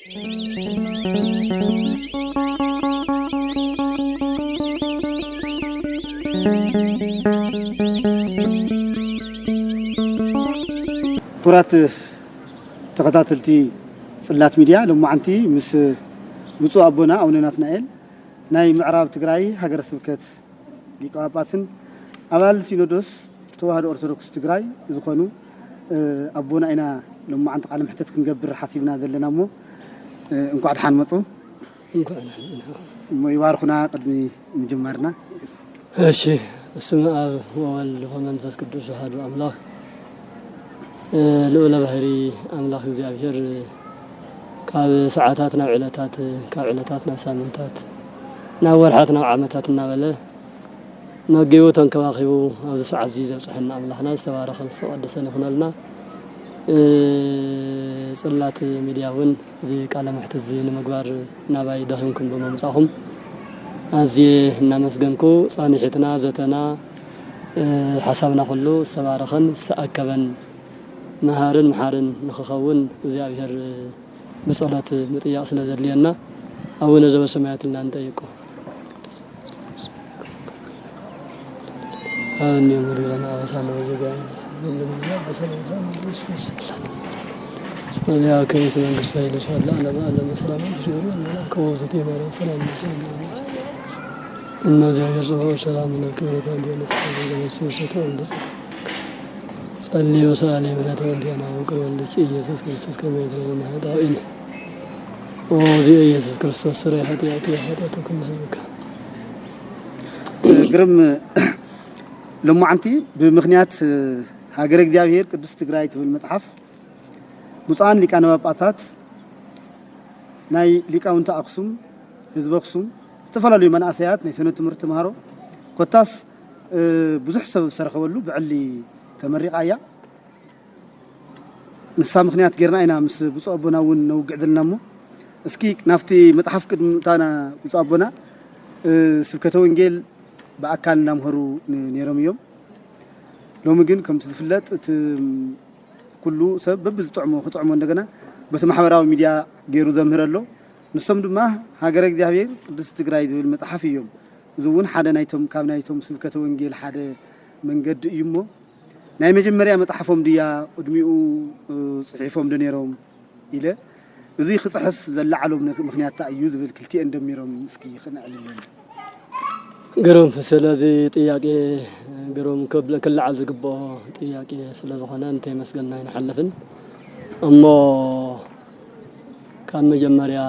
ኩራት ተከታተልቲ ጽላት ሚዲያ ለማዓንቲ ምስ ብፁዕ አቦና አቡነ ናትናኤል ናይ ምዕራብ ትግራይ ሀገረ ስብከት ሊቀ ጳጳስን አባል ሲኖዶስ ተዋህዶ ኦርቶዶክስ ትግራይ ዝኾኑ አቦና ኢና ለማዓንቲ ቃል ምሕተት ክንገብር ሓሲብና ዘለናሞ እንኳዕ ደሓን መጹ እንኳዕ ይባርኹና ቅድሚ ምጅማርና እሺ እስመ አብ ወወልድ ወመንፈስ ቅዱስ አሐዱ አምላክ ልዑለ ባህሪ አምላክ እግዚአብሔር ካብ ሰዓታት ናብ ዕለታት ካብ ዕለታት ናብ ሳምንታት ናብ ወርሓት ናብ ዓመታት እናበለ መጊቡ ተንከባኺቡ ኣብዚ ሰዓት እዚ ዘብፅሐና አምላክና ዝተባረኸን ዝተቀደሰን ይኹነልና ጽላት ሚድያ እውን እዚ ቃለ መሕተት እዚ ንምግባር ናባይ ደኺምኩም ብምምጻኹም ኣዝየ እናመስገንኩ ጻኒሕትና ዘተና ሓሳብና ኩሉ ዝተባረኸን ዝተኣከበን መሃርን መሓርን ንኽኸውን እግዚአብሔር በጸሎት ምጥያቅ ስለዘልየና አቡነ ዘበሰማያት እናንጠይቁ አሁን የምርገና አበሳለ ወዘጋይ ወዲያ ከይት መንግስት ኃይል ሻላ አለም ሰላም ይሁን እና ከወዘተ ይማረ ሰላም ይሁን እና እግዚአብሔር ሰላም ለክብረት እንዲሆን ስለሰጠው እንደዚህ ጸልዩ ሰአሊ ብለተ እንዲያና ወቅር ወልድ ኢየሱስ ክርስቶስ ከመይድረና ዳዊን ኦዚ ኢየሱስ ክርስቶስ ስራ ኃጢአት ኩሉ ህዝብካ ግርም ለማዓንቲ በምክንያት ሀገረ እግዚአብሔር ቅዱስ ትግራይ ትብል መጽሐፍ ብፁዓን ሊቃነ ጳጳሳት ናይ ሊቃውንተ አክሱም ህዝበ አክሱም ዝተፈላለዩ መናእሰያት ናይ ሰንበት ትምህርቲ ተማሃሮ ኮታስ ብዙሕ ሰብ ዝረኸበሉ ብዕሊ ተመሪቃያ ንሳ ምክንያት ጌርና ኢና ምስ ብፁዕ አቦና እውን ነውግዕ ዘለናሞ እስኪ ናፍቲ መጽሐፍ ቅድምታና ብፁዕ አቦና ስብከተ ወንጌል በአካል እናምሃሩ ነይሮም እዮም ሎሚ ግን ከምቲ ዝፍለጥ እቲ ኩሉ ሰብ በብዝጥዕሞ ክጥዕሞ እንደገና በቲ ማሕበራዊ ሚድያ ገይሩ ዘምህር ኣሎ ንሶም ድማ ሀገረ እግዚአብሔር ቅዱስ ትግራይ ዝብል መጽሐፍ እዮም እዚ እውን ሓደ ናይቶም ካብ ናይቶም ስብከተ ወንጌል ሓደ መንገዲ እዩሞ ናይ መጀመርያ መጽሐፎም ድያ ቅድሚኡ ጽሒፎም ደነሮም ኢለ እዚ ክጽሕፍ ዘለዓሎም ምክንያት እዩ ዝብል ክልቲኤ እንደሚሮም እስኪ ክነዕልልን ግሩም ስለዚ ጥያቄ ግሩም ክልዓል ዝግብኦ ጥያቄ ስለዝኾነ እንታይ መስገንና ይንሓልፍን እሞ ካብ መጀመርያ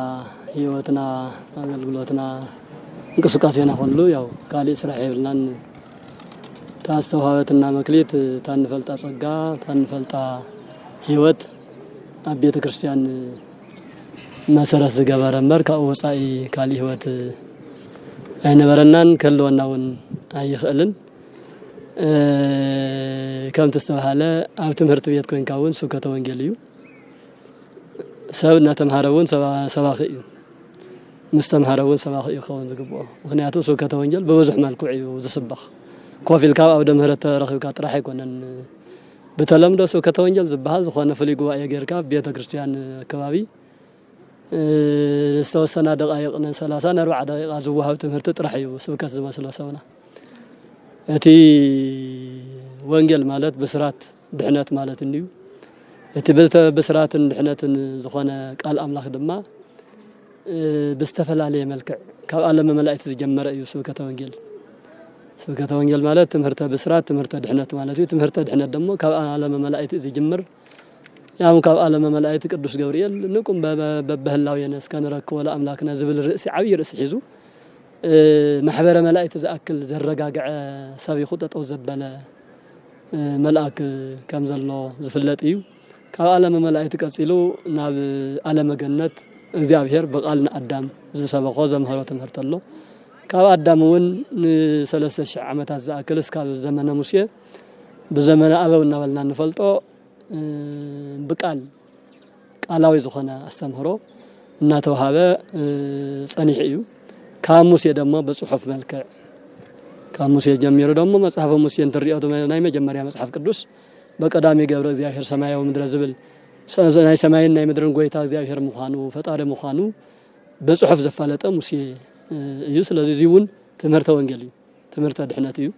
ህይወትና አገልግሎትና እንቅስቃሴና ሁሉ ያው ካሊ ስራሕ ይብልናን ታስተዋወትና መክሊት ታንፈልጣ ጸጋ ታንፈልጣ ህይወት ኣብ ቤተ ክርስቲያን መሰረት ዝገበረ እምበር ካብ ወጻኢ ካሊ ህይወት ኣይነበረናን ከለወናውን ኣይኽእልን ከም ተስተባሃለ ኣብ ትምህርቲ ቤት ኮይንካ እውን ስብከተ ወንጌል እዩ ሰብ እናተምሃረውን ሰባኺ እዩ ምስተምሃረውን ሰባኺ እዩ ክኸውን ዝግብኦ ምክንያቱ ስብከተ ወንጌል በብዙሕ መልክዕ እዩ ዝስበኽ ኮፊልካ ኣብ ደ ምህረት ተረኺብካ ጥራሕ ኣይኮነን በተለምዶ ስብከተ ወንጌል ዝበሃል ዝኾነ ፍሉይ ጉባኤ ጌርካ ቤተ ክርስቲያን ከባቢ ዝተወሰነ ደቂቕ 30 40 ደቂቃ ዝወሃብ ትምህርቲ ጥራሕ እዩ ስብከት ዝመስሎ ሰብና እቲ ወንጌል ማለት ብስራት ድሕነት ማለት እዩ እቲ ብስራትን ድሕነትን ዝኾነ ቃል አምላክ ድማ ብዝተፈላለየ መልክዕ ካብ ዓለም መላእክት ዝጀመረ እዩ ስብከተ ወንጌል ስብከተ ወንጌል ማለት ትምህርተ ብስራት ትምህርተ ድሕነት ማለት እዩ ትምህርተ ድሕነት ደግሞ ካብ ዓለም መላእክት ዝጀምር ያው ካብ ዓለም መላእክት ቅዱስ ገብርኤል ንቁም በበህላውየነ እስከንረክቦ ለአምላክና ዝብል ርእሲ ዓብይ ርእሲ ሒዙ ማሕበረ መላእክት ዝኣክል ዘረጋግዐ ሰብ ይኹጠጠው ዘበለ መልአክ ከም ዘሎ ዝፍለጥ እዩ ካብ ዓለም መላእክት ቀፂሉ ናብ ዓለም ገነት እግዚአብሔር በቃል ንአዳም ዝሰበኾ ዘምሃሮ ትምህርት ኣሎ ካብ አዳም እውን ን3000 ዓመታት ዝኣክል እስካብ ዘመነ ሙሴ በዘመነ አበው እናበልና ንፈልጦ በቃል ቃላዊ ዝኾነ አስተምህሮ እናተዋሃበ ጸኒሕ እዩ ካብ ሙሴ ደግሞ በጽሑፍ መልክዕ ካብ ሙሴ ጀሚሩ ደግሞ መጽሐፈ ሙሴ እንትርኢቱ ናይ መጀመርያ መጽሐፍ ቅዱስ በቀዳሚ ገብረ እግዚአብሔር ሰማያዊ ምድረ ዝብል ናይ ሰማይን ናይ ምድርን ጎይታ እግዚአብሔር ምዃኑ ፈጣሪ ምዃኑ በጽሑፍ ዘፋለጠ ሙሴ እዩ ስለዚህ እዚውን ትምህርተ ወንጌል እዩ ትምህርተ ድሕነት እዩ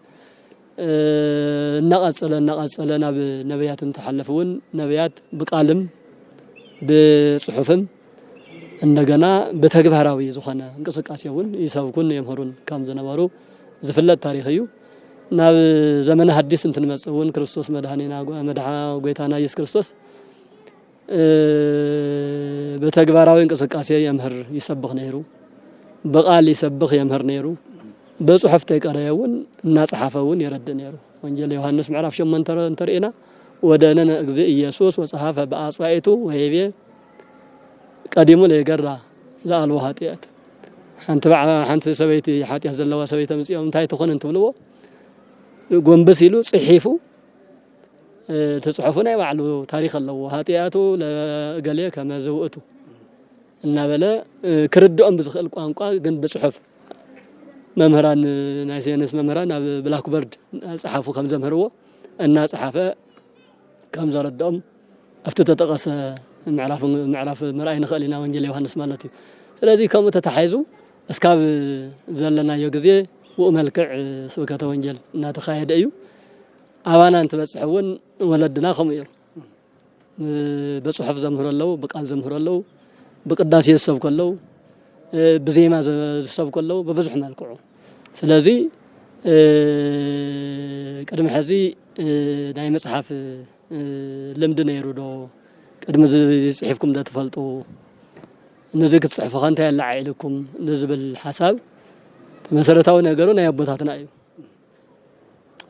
እናቀጸለ ናብ ነብያትን ተሐለፉን ነብያት በቃልም በጽሑፍም እንደገና በተግባራዊ ዝኾነ እንቅስቃሴውን ይሰብኩን የምሁሩን ከም ዝነበሩ ዝፍለጥ ታሪኽ እዩ ናብ ዘመነ ሐዲስ እንትንመጽውን ክርስቶስ መድኃኒና ጎይታና ኢየሱስ ክርስቶስ በተግባራዊ እንቅስቃሴ የምህር ይሰብኽ ነይሩ በቃል ይሰብኽ የምህር ነይሩ በጽሑፍ ተቀረየውን እና ጸሐፈውን ይረድ ነይሩ ወንጌል ዮሐንስ ምዕራፍ 8 እንተርኢና ወደነነ እግዚእ ኢየሱስ ወጸሐፈ በአጽዋዕቱ ወይቤ ቀዲሙ ለይገራ ዘአልዎ ኃጢአት ሓንቲ ሰበይቲ ኃጢአት ዘለዋ ሰበይቲ ምጽኦም እንታይ ትኾን እንትብልዎ ጎንበስ ኢሉ ጽሒፉ ተጽሑፉ ናይ ባዕሉ ታሪኽ ኣለዎ ኃጢአቱ ለገሌ ከመ ዘውእቱ እናበለ ክርድኦም ብዝኽእል ቋንቋ ግን በጽሑፍ መምህራን ናይ ሳይንስ መምህራን ኣብ ብላክቦርድ ጸሓፉ ከም ዘምህርዎ እና ጸሓፈ ከም ዘረድኦም ኣብቲ ተጠቐሰ ምዕራፍ ምርኣይ ንኽእል ኢና ወንጌል ዮሐንስ ማለት እዩ ስለዚህ ከምኡ ተተሓይዙ እስካብ ዘለናዮ ግዜ ውኡ መልክዕ ስብከተ ወንጌል እናተኻየደ እዩ ኣባና እንትበጽሕውን ወለድና ከምኡ እዮም በጽሑፍ ዘምህሩ ኣለዉ ብቃል ዘምህሩ ኣለዉ ብቅዳሴ ዝሰብኩ ኣለዉ ብዜማ ዝሰብኩ ኣለዉ በብዙሕ መልክዑ ስለዚህ ቅድሚ ሕዚ ናይ መጽሓፍ ልምዲ ነይሩ ዶ ቅድሚ ጽሒፍኩም ዶ ትፈልጡ ነዚ ክትጽሕፉ እንታይ ኣላዓኢልኩም ንዝብል ሓሳብ መሰረታዊ ነገሩ ናይ ኣቦታትና እዩ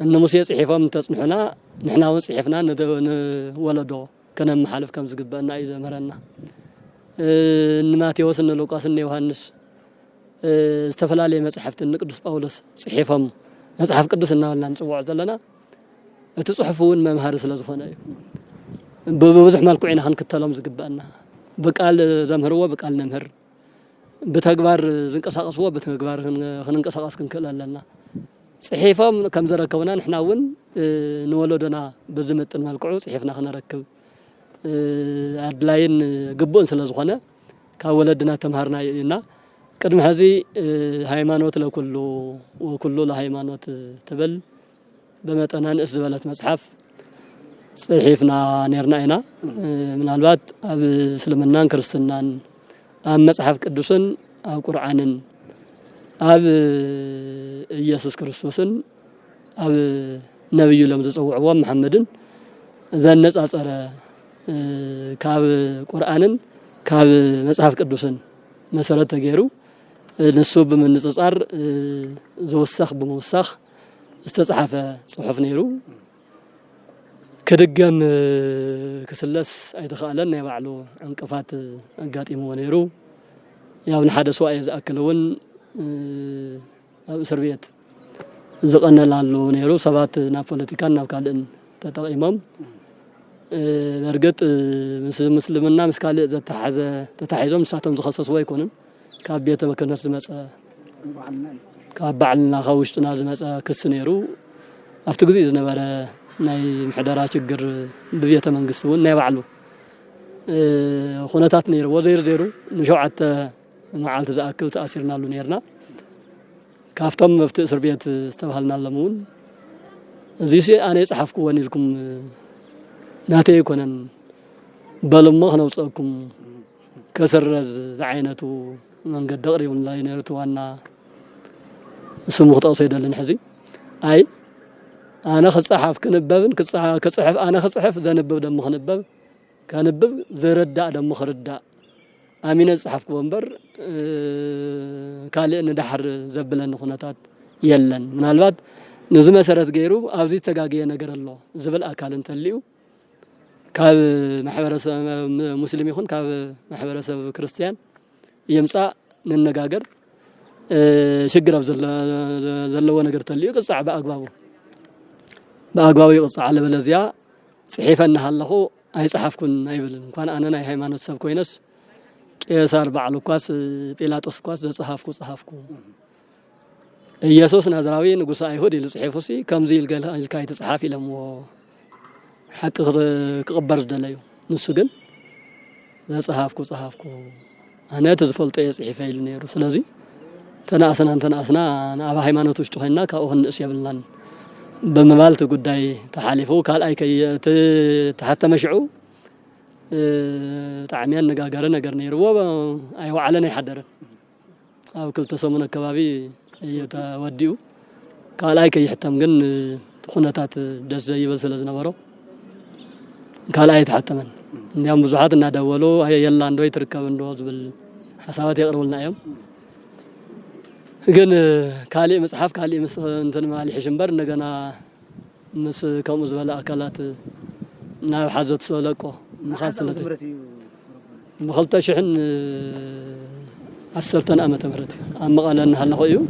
እነ ሙሴ ጽሒፎም ተጽንሑና ንሕና እውን ጽሒፍና ንወለዶ ከነመሓልፍ ከም ዝግበአና እዩ ዘምህረና ንማቴዎስ ንሉቃስ ንዮሐንስ ዝተፈላለዩ መጽሐፍቲ ንቅዱስ ጳውሎስ ጽሒፎም መጽሐፍ ቅዱስ እናበልና ንጽውዖ ዘለና እቲ ጽሑፍ እውን መምሃሪ ስለ ዝኾነ እዩ በብዙሕ መልክዑ ኢና ክንክተሎም ዝግበአና በቃል ዘምህርዎ በቃል ነምህር بتجبر زنك ساقسوا بتجبر خننك ساقس كنكل لنا صحيفة كم زركبنا نحن ون نولدنا بزمت الملكعو صحيفنا خنا ركب عدلاين قبون سلزخنا كولدنا تمهرنا ينا قدم هذه هيمانوت لكله وكله لهيمانوت تبل بمتنا نقص بلت مصحف صحيفنا نيرنا هنا من الوقت سلمنا كرستنا أم مصحف قدسن أو قرآنن أب يسوع كريستوسن أب نبي لهم زوجوا محمدن ذا الناس أصلا كاب قرآنن كاب مصحف قدسن مسألة تجارو نسوب من نصار زوسخ بموسخ استصحف صحف نيرو كدقم كسلس أيدخالن يبعلو انقفات قاتيم ونيرو ياون حدا سواء يأكلون سربيت زقنا لالو نيرو سبات نابوليتيكان ناوكالن تتقيمم برقت مسلمنا مسكال تتحيزهم ساعتهم زخصص ويكونن كابيته مكنس زمص كابعلنا خوشتنا زمص كس نيرو افتو غزي زنبره ناي محدرا ችግር ببيته መንግስት ውን ናይ ባዕሉ ኹነታት ነይሩ ወዘይር ዘይሩ ንሸውዓተ መዓልቲ ዝኣክል ተኣሲርናሉ ነርና ካፍቶም መፍት እስር ቤት ዝተባሃልና ለሙን እዚሲ ኣነ ጻሕፍኩ ወኒልኩም ናተይ ይኮነን በልሞ ክነውፀኩም ከስረዝ ዝዓይነቱ መንገድ ደቕሪውን ላይ ነርቱ ዋና ስሙ ክጠቕሶ ይደልን ሕዚ ኣይ أنا خصحف كنببن كصحف أنا خصحف زنبب دم خنبب كنبب زرد دم خرد أمين الصحف كومبر كالي ندحر زبلن خناتات يلن من الوقت نزم سرت غيرو أبزي تجاجي نجر الله زبل أكل انتليو كاب محبرة مسلم يخون كاب محبرة كريستيان يمسا ننجاجر شجرة زلوا نجر تليو كصعب أقبابه بأقوى يقص على بلزيا صحيفة نهالله أي صحفكن أيبلن كان أنا ناي هيمانوت سب كوينس صار بعلوكاس بيلاطس كواس صحفكو يسوع نادراوي نقص أيهود اللي صحيفوسي كم زي الكايت صحافي لهم حق كقبر دليو نسجن صحافكو أنا تزفلت يصحي فيل نيرو سلازي تناسنا أنا هايمانوت وشتوهنا كأوهن أسيابلنا بممالت قداي تحالفو قال أي كي تحت مشعو تعميان نقاقر نقر نيرو أيوة علنا يحضر أو كل تصمنا كبابي يتوديو قال أي كي حتى مجن خناتات دز زي بس نبرو قال أي تحت من اليوم بزحات النادولو هي يلا عنده يتركب عنده بالحسابات يقروا لنا يوم جن كالي مصحف كالي انتن مالي حشمبر نجنا مس كم زبالة أكلات ناو حزت سولكو مخالصلتي مخالطة شحن 10 أمة مرتي أما قال إن هلا خويو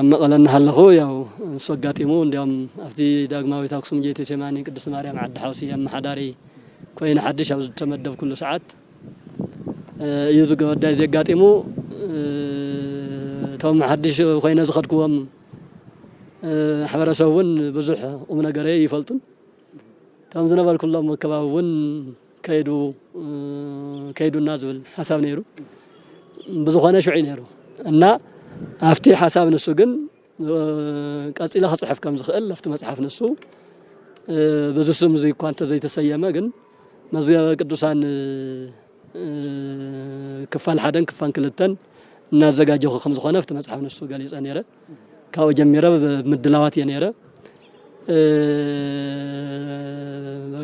أما قال إن هلا خويا وسوقاتي مون اليوم أفتي داقماوي تاكسوم جيتي سماني قدس مريم عد حوسي أما حداري كوين حدش أو تمدف كل ساعات يزق وداي زقاتي مو توم حدش خوينا زخدكم حبرسون بزح ومن قري يفلطن توم زنبر كلهم كباون كيدو الناس بالحساب نيرو بزخنا شعي نيرو أن أفتي حساب نسو جن قصيلة صحف كم زخل لفت مصحف نسو بزسم زي كوانت زي تسيما جن مزي قدوسان كفال حدن كفان كلتن الناس زجاجه خمس خنا في مصحف نسو قال يصنيره كاو جميره بمدلاوات ينيره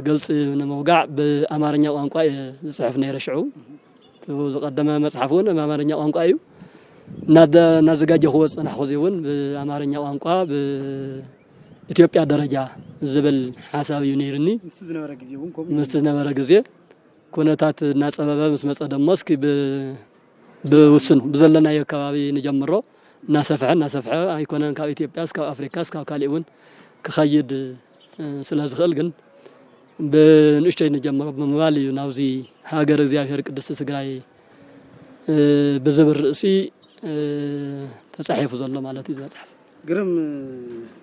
قلت من موقع بأمارنيا وانقا صحف نيره شعو تقدم مصحفون بأمارنيا وانقا ايو ناس زجاجه هو صنع خوزيون بأمارنيا وانقا بإثيوبيا درجه زبل حساب ينيرني مستنبر غزي كونتات ناس أبابا مسمص دمسك بوسن بزلنا يكابي نجمرو ناسفع أيكونن كاب إثيوبيا كاب أفريقيا كاب كاليون كخيد سلازخل جن بنشتي نجمرو بموالي ناوزي هاجر زيافير قدس تግራይ بزبر رأسي تصحيف زلو مالتي مصحف قرم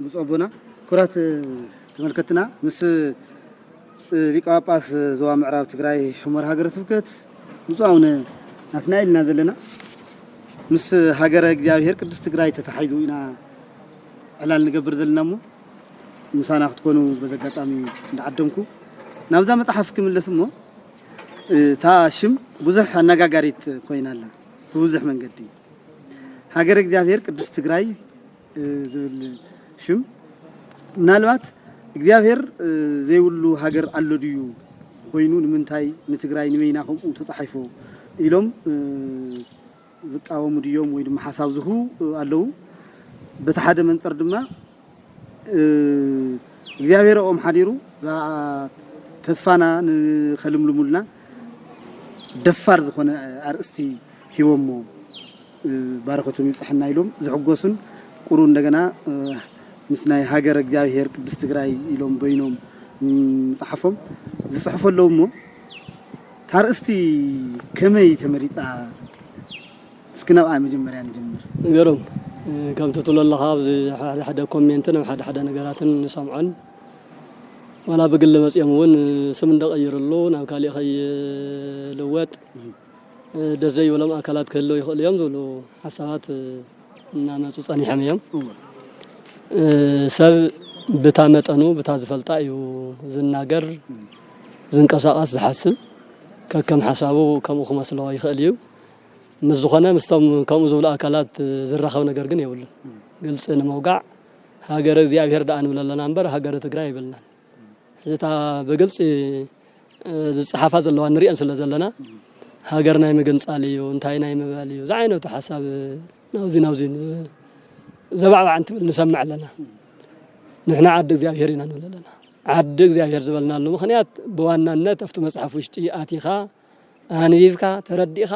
بصوبنا كرات تملكتنا مس ሊቀ ጳጳስ ዞባ ምዕራብ ትግራይ ሕመር ሃገረ ስብከት ምጽአውነ ናትናኤልና ዘለና ምስ ሃገረ እግዚአብሔር ቅድስት ትግራይ ተተሓይዱ ኢና ዕላል ንገብር ዘለናሞ ምሳና ክትኮኑ በዘጋጣሚ እንዳዓደምኩ ናብዛ መጽሐፍ ክምለስሞ ታሽም ብዙሕ አነጋጋሪት ኮይናላ በብዙሕ መንገዲ ሃገረ እግዚአብሔር ቅድስት ትግራይ ዝብል ሽም ምናልባት እግዚአብሔር ዘይውሉ ሃገር አሎ ድዩ ኮይኑ ንምንታይ ንትግራይ ንመይና ከምኡ ተጻሒፉ ኢሎም ዝቃወሙ ድዮም ወይ ድማ ሓሳብ ዝሁ ኣለው በተሓደ መንጠር ድማ እግዚአብሔር ኦም ሓዲሩ ተስፋና ንኸልምልሙልና ደፋር ዝኾነ ኣርእስቲ ሂቦሞ ባረከቶም ይጽሕና ኢሎም ዝሕጎሱን ቁሩ እንደገና ምስናይ ሃገረ እግዚአብሔር ቅድስት ትግራይ ኢሎም በይኖም መጽሐፎም ዝጽሕፈለውሞ ታርእስቲ ከመይ ተመሪጣ እስክናብ መጀመርያ ንጀምር ገሮም ከም ትጥለለኻ ሓደ ኮሜንትን ሓደ ነገራትን ሰምዖን ወላ በግል መጽየም ውን ስም እንደቀይርሉ ናብ ካሊእ ለወጥ ደዘይ ወለም አካላት ከለው ይኽእል እዮም ዝብሉ ሓሳባት እና መጹ ጸኒሖም እዮም ሰብ ብታመጠኑ ብታዝፈልጣ እዩ ዝናገር ዝንቀሳቀስ ዝሓስብ ከከም ሓሳቡ ከምኡ ክመስሎ ይኽእል እዩ ምስ ዝኾነ ምስቶም ከምኡ ዝብሉ አካላት ዝራኸብ ነገር ግን የብሉን ግልጽ ንመውጋዕ ሃገረ እግዚአብሔር ዳኣ ንብለለና እምበር ሃገረ ትግራይ ይብልናን ሕዝታ በግልጽ ዝጽሓፋ ዘለዋ ንሪአን ስለ ዘለና ሃገር ናይ ምግንጻል እዩ እንታይ ናይ ምባል እዩ ዝዓይነቱ ሓሳብ ናውዚ زبعة عن نسمع لنا نحن عد እግዚአብሔር ኢና ንብለና عد እግዚአብሔር ዝበልና له ምኽንያት በዋናነት aftu መጽሐፍ ውሽጢ አቲኻ አንቢብካ ተረዲኻ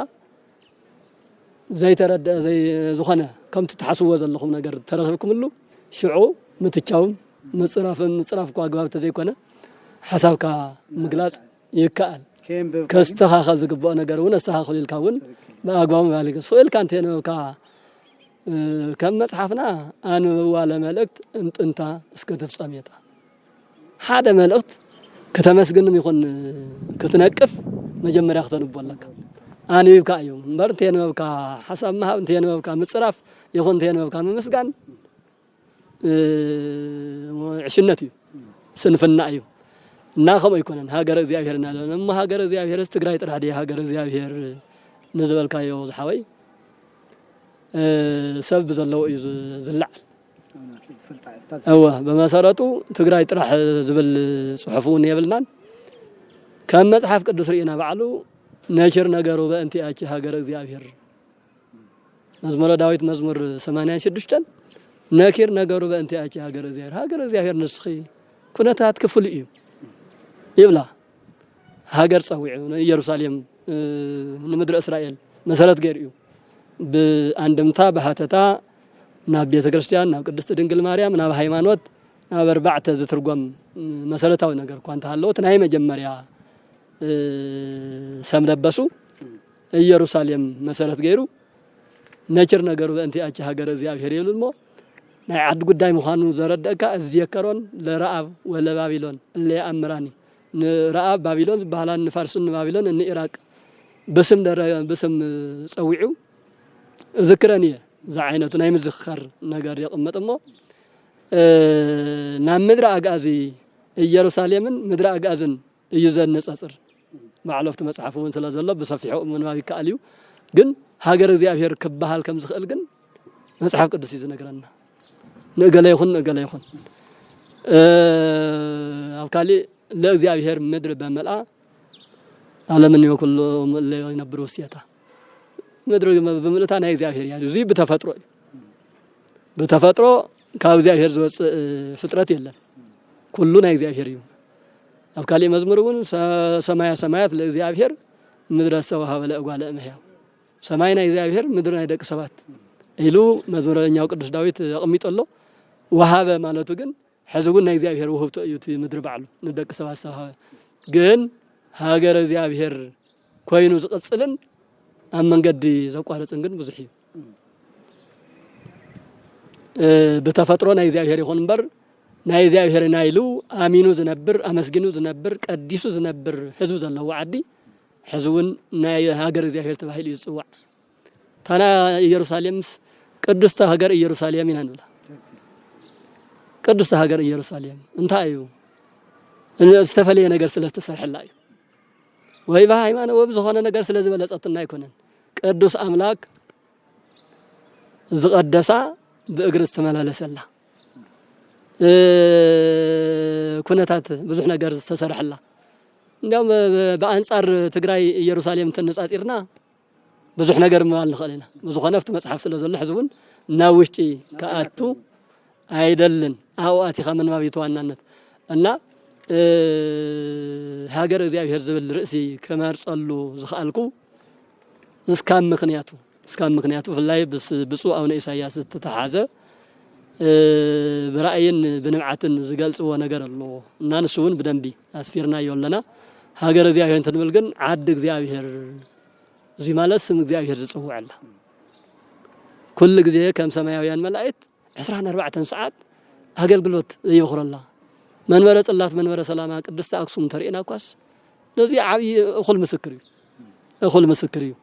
ዘይተረዳ ዘይ ዝኾነ ከምቲ ተሓስቦ ዘለኹም ነገር ተረኺብኩምሉ ሽዑ ምትቻው ምጽራፍኩ አግባብ ተዘይኮነ ሓሳብካ ምግላጽ ይከኣል ከስተኻኸል ዝግብኦ ነገር ውን አስተኻኸል ኢልካ ውን በአግባቡ ማለት ሶልካ እንተነውካ كم مصحفنا أنا ولا ملكت انت اسكت في صميتا هذا ملكت ከተመስግንም ይኹን ክትነቅፍ መጀመሪያ ከተንበለካ ኣንቢብካ እዩ እምበር እንተየንበብካ ሓሳብ መሃብ እንተየንበብካ ምፅራፍ ይኹን እንተየንበብካ ምምስጋን ዕሽነት እዩ ስንፍና እዩ እና ከምኡ ይኮነን ሃገረ እግዚአብሔር እናለን እሞ ሃገረ እግዚአብሔር ትግራይ ጥራሕ ዲ ሃገረ እግዚአብሔር ንዝበልካዮ ዝሓወይ ሰብ ብዘለው እዩ ዝልዓል እዋ በመሰረቱ ትግራይ ጥራሕ ዝብል ጽሑፉን የብልናን ከም መጽሐፍ ቅዱስ ርኢና ባዕሉ ነሽር ነገሩ በእንቲአች ሃገረ እግዚአብሔር መዝሙረ ዳዊት መዝሙር 86 ነኪር ነገሩ በእንቲአች ሃገረ እግዚአብሔር ንስኺ ኩነታት ክፍል እዩ ይብላ ሃገር ጸዊዑ ኢየሩሳሌም ንምድረ እስራኤል መሰረት ገይር እዩ በአንድምታ በሃተታ ናብ ቤተ ክርስቲያን ናብ ቅድስት ድንግል ማርያም ናብ ሃይማኖት ናብ አርባዕተ ዝትርጎም መሰረታዊ ነገር ኳንታ ሃለውት ናይ መጀመሪያ ሰም ለበሱ ኢየሩሳሌም መሰረት ገይሩ ነችር ነገሩ በእንቲአች ሃገረ እግዚአብሔር ይብልሞ ናይ ዓድ ጉዳይ ምዃኑ ዘረደካ እዝየከሮን ለረአብ ወለባቢሎን ለአምራኒ ንረአብ ባቢሎን ዝበሃላን ንፋርስን ባቢሎን ንኢራቅ በስም ጸዊዑ ዝክረን እየ زعينة نايم زخر نجار يقمت أمه نام مدرع أجازي يروساليمن مدرع أجازن يزن نصر معلوفت مسحفون سلاز الله بصفيحه من ما يكاليو جن هاجر زي أفير كبهال كم زخل جن مسحف قدس يزن نجارنا نقول يخون أفكالي لا زي أفير مدرع بملأ على من يأكل اللي ينبروسيته مدرو بملتان هاي زيافير يعني زي بتفطرو كاو زيافير زوص فطرت يلن كلنا هاي زيافير يو افكالي مزمرون سمايات لزيافير مدرسه وهاب لاغوال امهيا سماينا زيافير مدرنا يدق سبات إلو مزمرኛው ቅዱስ ዳዊት አቀሚጦሎ ወሃበ ማለቱ ግን ሕዝቡን ናይ زيافير ወህብቶ እዩ ምድር ባዕሉ ንደቅ ሰባት ሰሃበ ግን ሃገረ زيافير ኮይኑ ዝቅጽልን أمن قد زقارة سنجن بزحيو بتفترون نايزي أبيهر يخون بر نايزي أبيهر نايلو آمينو زنبر أمسجنو زنبر قديسو زنبر حزو زن لو عدي حزون ناي هاجر زي أبيهر تباهي يسوع تنا يروساليمس قدست هاجر يروساليم ينانولا قدست هاجر يروساليم انتايو استفلي نجر سلست سرحلاي ወይ በሃይማኖት ወብዝኾነ ነገር ስለዚህ በለጸትና ይኮነን ቅዱስ አምላክ ዝቀደሳ በእግርስ ተመላለሰላ ኩነታት ብዙሕ ነገር ተሰርሐላ እንዲያውም በአንጻር ትግራይ ኢየሩሳሌም ተነጻጽርና ብዙሕ ነገር ማለት ንኽእልና ብዙኾነ ፍቲ መጽሐፍ ስለዘሎ ሕዝቡን ናብ ውሽጢ ከኣቱ አይደልን አዋቲ ከመን ማቢት ዋናነት እና هاجر እግዚአብሔር ዝብል ርእሲ ከመርጸሉ ዝኻልኩ እስካም ምክንያቱ ፍላይ ብፁዕ አቡነ ኢሳያስ ተተሓዘ ብራእይን ብንምዓትን ዝገልጽዎ ነገር ኣሎ እና ንሱውን ብደንቢ አስፊርና ይወለና ሃገር እግዚአብሔር እንትንብል ግን ዓድ እግዚአብሔር እዚ ማለት ስም እግዚአብሔር ዝጽውዓላ ኩሉ ግዜ ከም ሰማያውያን መላእክት 24 ሰዓት አገልግሎት ይወኽረላ منبر صلات منبر سلامة قدست أقسم ترينا كواس لذي عبي أخل مسكريو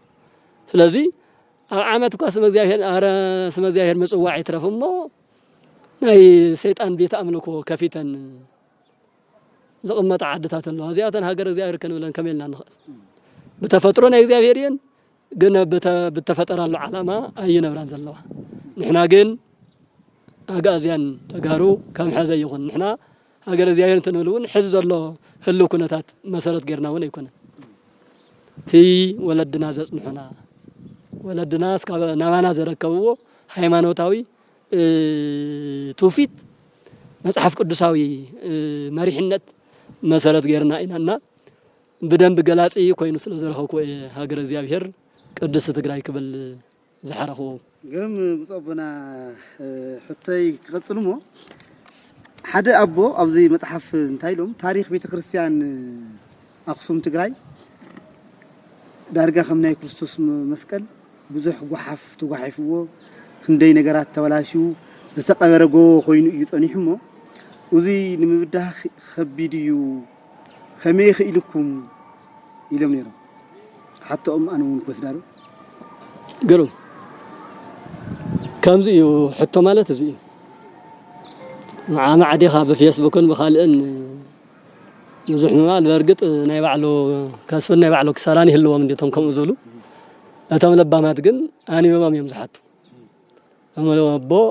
سلذي عامت كواس مزياهر أرى سمزياهر مسؤول يترف ما هاي سيطان بيت أملكه كفيتا زقمة عدتات الله زيادة هاجر زياهر كانوا لن كملنا نخل بتفترون زياهرين قلنا بتفتر العلامة أي نبران الله نحنا جن أجازيان تجارو كم حزي يكون نحنا هاجر زياهر تنولون حز الله هلو كنتات مسارات غيرنا وين يكون في ولدنا زس نحنا ولدنا سكاب نوانا زركبوا ሃይማኖታዊ توفيت መጽሐፍ ቅዱሳዊ መሪሕነት መሰረት ገርና ኢናና በደንብ ገላጺ ኮይኑ ስለዘረኸኩ ሃገር እግዚአብሔር ቅዱስ ትግራይ ክብል ዝሐረኹ ግርም ብጾብና ሕተይ ክቅጽልሞ ሓደ አቦ ኣብዚ መጽሐፍ እንታይሎም ታሪኽ ቤተክርስቲያን አክሱም ትግራይ ዳርጋ ከም ናይ ክርስቶስ መስቀል ብዙሕ ጉሓፍ ተጓሒፍዎ ክንደይ ነገራት ተበላሽዩ ዝተቀበረጎ ኮይኑ እዩ ጸኒሕሞ እዚ ንምብዳህ ከቢድ እዩ خمي خيلكم إلهم نيرهم حتى أنا ونكسدارو قالوا كم زيو حتى مالت زيو مع عديها بفيسبوك بخالقن نزح مال برقط ناي بعلو كاسفن ناي بعلو كسراني هلو من ديتهم كم زولو أتم لبامات جن أنا بمام يمزحته أما لو أبو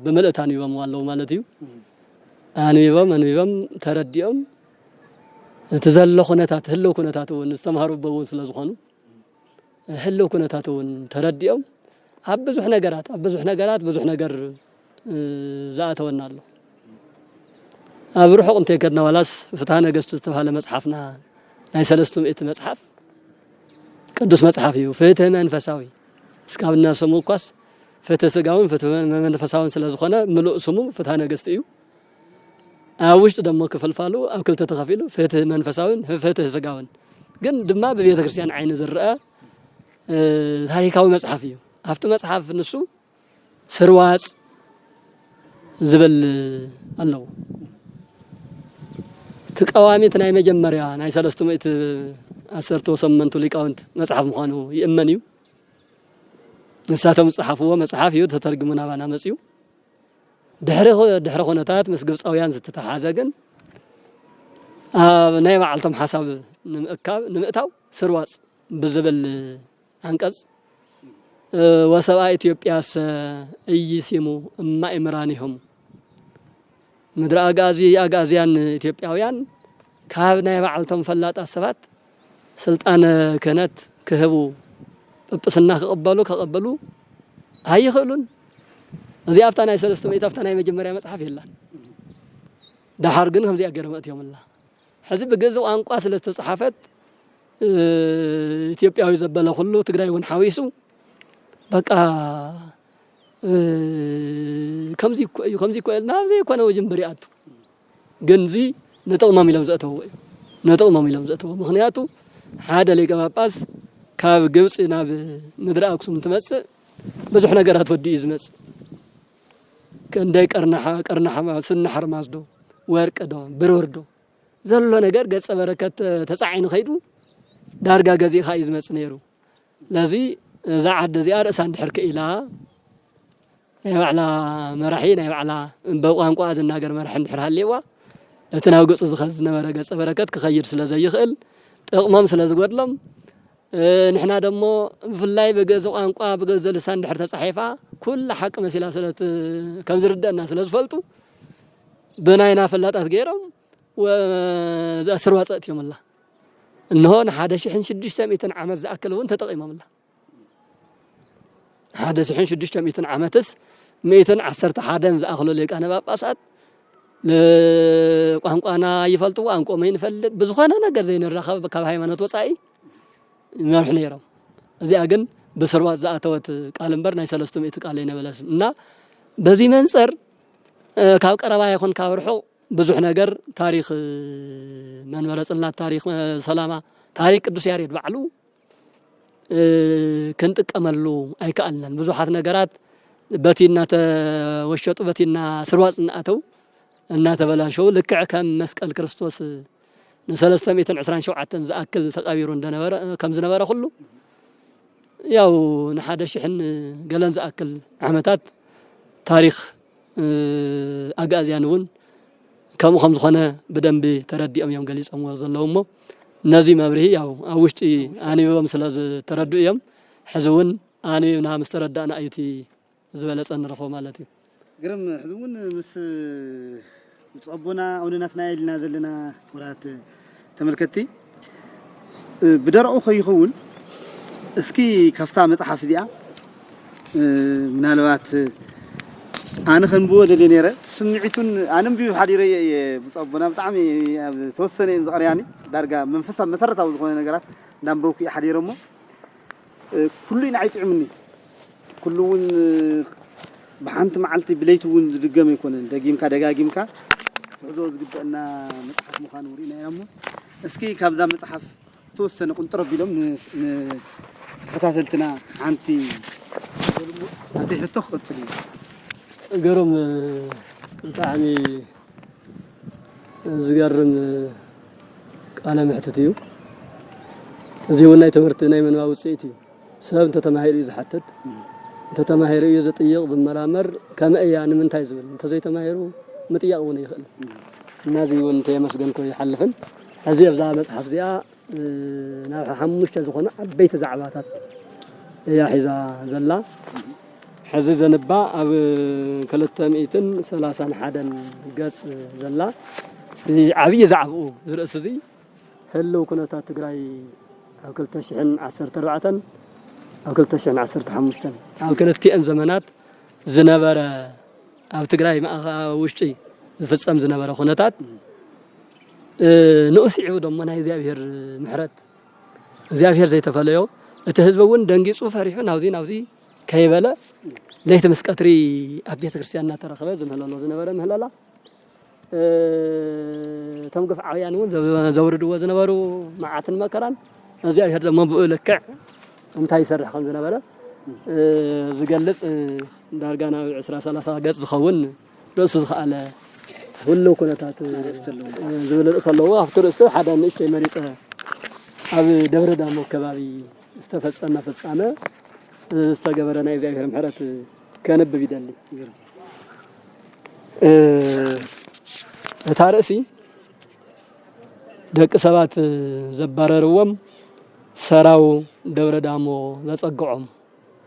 بملأ تاني يوم والله مالتيو أنا بمام ترديهم تزال خناتات هلو كناتات ونستمهروا بون سلازخانو هلو كناتات ترديهم أبزح نجارات بزح نجار زاتونا الله أبروح قنت كدنا ولاس فتحنا قصة تفعل مصحفنا نايسلستم إت مصحف قدس مصحفي وفتح منفساوي سكاب الناس موقس فتح سجاون فتح منفساون سلازخنا ملؤ سمو فتحنا قصة إيو أوجت دم كفلفالو أو كل تتخفيلو فتح منفساون فتح سجاون جن دما ببيت كريستيان عين الزرقاء هاي كاوي مصحفي أفت مصحف نسو سرواز زبل الله تقوامي تناي مجمريا ناي سلستو ميت أسرتو سمنتو ليقاونت مصحف مخانو يأمنيو نساتو مصحف يود تترجمنا بانا مصيو دحر خونتات مسقب صاويان زتتحازا جن ناي بعلتم حساب نمئتاو سرواص بزبل عنقص وسبا إثيوبياس أيسيمو ما إمرانهم مدر أغازيان إثيوبياويان كابنا يبعلتهم فلات السبات سلطان كانت كهبو بسنا كقبلو هاي يخلون زي أفتنا يسلستم أفتنا يمجمريا مصحف يلا دحر جن هم زي أجرمت يوم الله حزب جزء أنقاس للتصحافات إثيوبياوي زبالة كله تقرأي ونحويسو بقى كم زي كويل نافذي كنا وجن بريئاتو جنزي نتقمم لمزته مخنياتو حدا ليك باباس كاب جبس ناب مدرا أقسم تمس بزح نجارات ودي إزمس كان دايك أرنح ما سنحر مازدو ورك أدو بروردو زلوا نجار جس بركة تسعين خيدو دارجا جزي خايز مس نيرو لذي زعد زيارة سندحرك إلى على مراحينا على بوقان قواز الناقر مرحن حرها الليوا تناوقص زخزنا ورقص بركات كخير سلا زي يخل تقمام سلا زغدلم نحنا دمو في الله بجزء قوا بجزء لسان دحر تصحيفه كل حق مسلا سلت كم زردنا سلا زفلطو بناينا فلاتات غيرهم وزاسر واصت يوم الله انه حدا شحن 600 عام زاكل وانت تقيمم الله هذا سحين 600 عامتس 110 حدن زاخلو ليك انا باباسات لقانقانا يفلطوا انقو ما ينفلط بزخانه ነገር زين الرخب كاب ሃይማኖት ወጻይ መርሕ ነይሮም እዚኣ ግን በሰርዋት ዘአተወት ቃልንበር ናይ 300 ቃል ይነበለስ እና በዚ መንጸር ካብ ቀረባ ይኹን ካብ ርሑ ብዙሕ ነገር ታሪኽ መንበረ ጽላት ታሪኽ ሰላማ ታሪኽ ቅዱስ ያሬድ ባዕሉ كنتقملو አይካአልናን ብዙሓት ነገራት በቲና ተወሸጡ በቲና ስርዋጽና አተው እና ተበላሽው ልክዕ ከም መስቀል ክርስቶስ ن327 زاكل تقابيرو እንደነበረ ከም ዝነበረ ሁሉ ያው ንሓደ ሽሕን ገለን زاكل ዓመታት ታሪኽ አጋዝያንውን ከም ዝኾነ በደንብ ተረዲኦም እዮም ገሊጾም ዘለውሞ نازي مبرهي أو وشتي أنا يوم سلاز تردو يوم حزون أنا نعم استرد أنا أيتي زبالة أنا رفوا مالتي. قرم حزون مس متصبنا أو لنا نازلنا ورات تملكتي بدر أخي يخون اسكي كفتا متحف ذي من هالوقت أنا خنبوه دلينيرة سمعتون أنا بيو حديري متصبنا بتعمي توصلني صغار يعني درجة منفصل مسرت أو زخونة نجارات نام بوكي حديرمو كلين عيت عمني كلون بحنت معلتي بليتون دقام يكون دقاقيم كا فعزوز قد أن متحف مخانورين يامو اسكي كابدا متحف توصلنا كنت ربي لهم فتاتلتنا عنتي هذه تخط لي قرم طعمي ዝገርም ቃለ መሕተት እዩ እዚ እውን ናይ ትምህርቲ ናይ ምንባብ ውፅኢት እዩ ሰብ እንተተማሂሩ እዩ ዝሓትት እንተተማሂሩ እዩ ዝጥይቕ ዝመራመር ከመይ እያ ንምንታይ ዝብል እንተዘይተማሂሩ ምጥያቕ እውን ይኽእል እና እዚ እውን ተመስገንኮ ይሓልፍን ሕዚ ኣብዛ መፅሓፍ እዚኣ ናብ 5 ዝኾኑ ዓበይቲ ዛዕባታት እያ ሒዛ ዘላ ሕዚ ዘንባ ኣብ 231 ገጽ ዘላ እዚ ዓብይ ዛዕብኡ ዝርእስ እዚ ህልው ኩነታት ትግራይ ኣብ 2014 ኣብ 2015 ኣብ ክልቲአን ዘመናት ዝነበረ ኣብ ትግራይ ውሽጢ ዝፍጸም ዝነበረ ኩነታት ንኡስዒቡ ደሞ ናይ እግዚአብሔር ምሕረት እግዚአብሔር ዘይተፈለዮ እቲ ህዝቢ እውን ደንጊጹ ፈሪሑ ናብዚ ከይበለ ለይቲ ምስ ቀትሪ ኣብ ቤተ ክርስቲያን እናተረኸበ ዝምህለሎ ዝነበረ ምህለላ እቶም ግፍዓውያን እውን ዘውርድዎ ዝነበሩ መዓትን መከራን እግዚአብሔር ደሞ ብኡ ልክዕ እንታይ ይሰርሕ ከም ዝነበረ ዝገልጽ ዳርጋ ናብ 20-30 ገጽ ዝኸውን ርእሱ ዝኸኣለ ሁሉ ኩነታት ዝብል ርእስ ኣለዎ ኣብቲ ርእሱ ሓደ ንእሽተይ መሪፀ ኣብ ደብረ ዳሞ ከባቢ ዝተፈጸመ ፍጻመ ዝተገበረ ናይ እግዚአብሔር ምሕረት ከንብብ ይደሊ እታ ርእሲ ደቂ ሰባት ዘባረርዎም ሰራው ደብረ ዳሞ ዘጸግዖም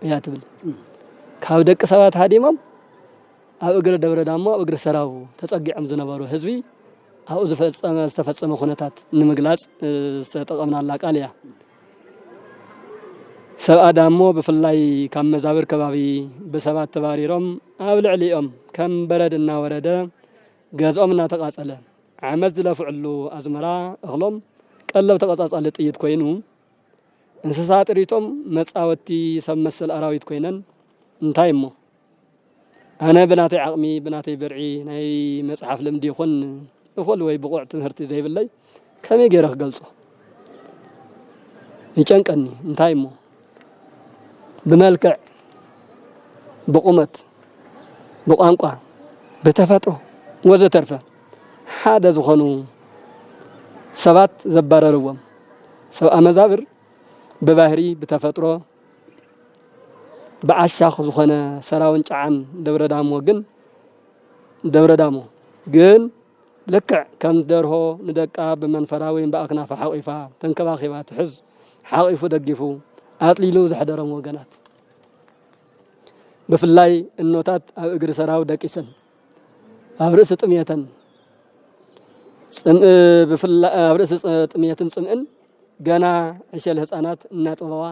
እያ ትብል ካብ ደቂ ሰባት ሃዲሞም ኣብ እግሪ ደብረ ዳሞ ኣብ እግሪ ሰራው ተጸጊዖም ዝነበሩ ህዝቢ ኣብኡ ዝተፈጸመ ኩነታት ንምግላጽ ዝተጠቐምናላ ቃል እያ ሰብኣ ዳሞ ብፍላይ ካብ መዛብር ከባቢ ብሰባት ተባሪሮም ኣብ ልዕሊኦም ከም በረድ እናወረደ ገዝኦም እናተቃጸለ ዓመት ዝለፍዕሉ ኣዝመራ እኽሎም ቀለብ ተቐጻጻሊ ጥይት ኮይኑ እንስሳ ጥሪቶም መጻወቲ ሰብ መሰል ኣራዊት ኮይነን እንታይ እሞ ኣነ ብናተይ ዓቕሚ ብናተይ ብርዒ ናይ መጽሓፍ ልምዲ ይኹን እኹል ወይ ብቑዕ ትምህርቲ ዘይብለይ ከመይ ገይረ ክገልጾ ይጨንቀኒ እንታይ እሞ بملكع بقومت بقانقا بتفطرو وزترفه حدا زخنو سبات زباررዎም سب امزابر بباهري بتفطرو بعشاخ زخنه سراون ጫዓን ደብረ ዳሞ ግን لكع كم درሆ ندቃ بمنفرا وين باكناف حقيفا تنكباخيبا تحز حقيفو دقيفو أطليلو زحدرهم وجنات بفلاي النوتات أجر سراو دكيسن أبرز تميتن بفلا أبرز تميتن سمعن جنا عشان الحسنات ناتوا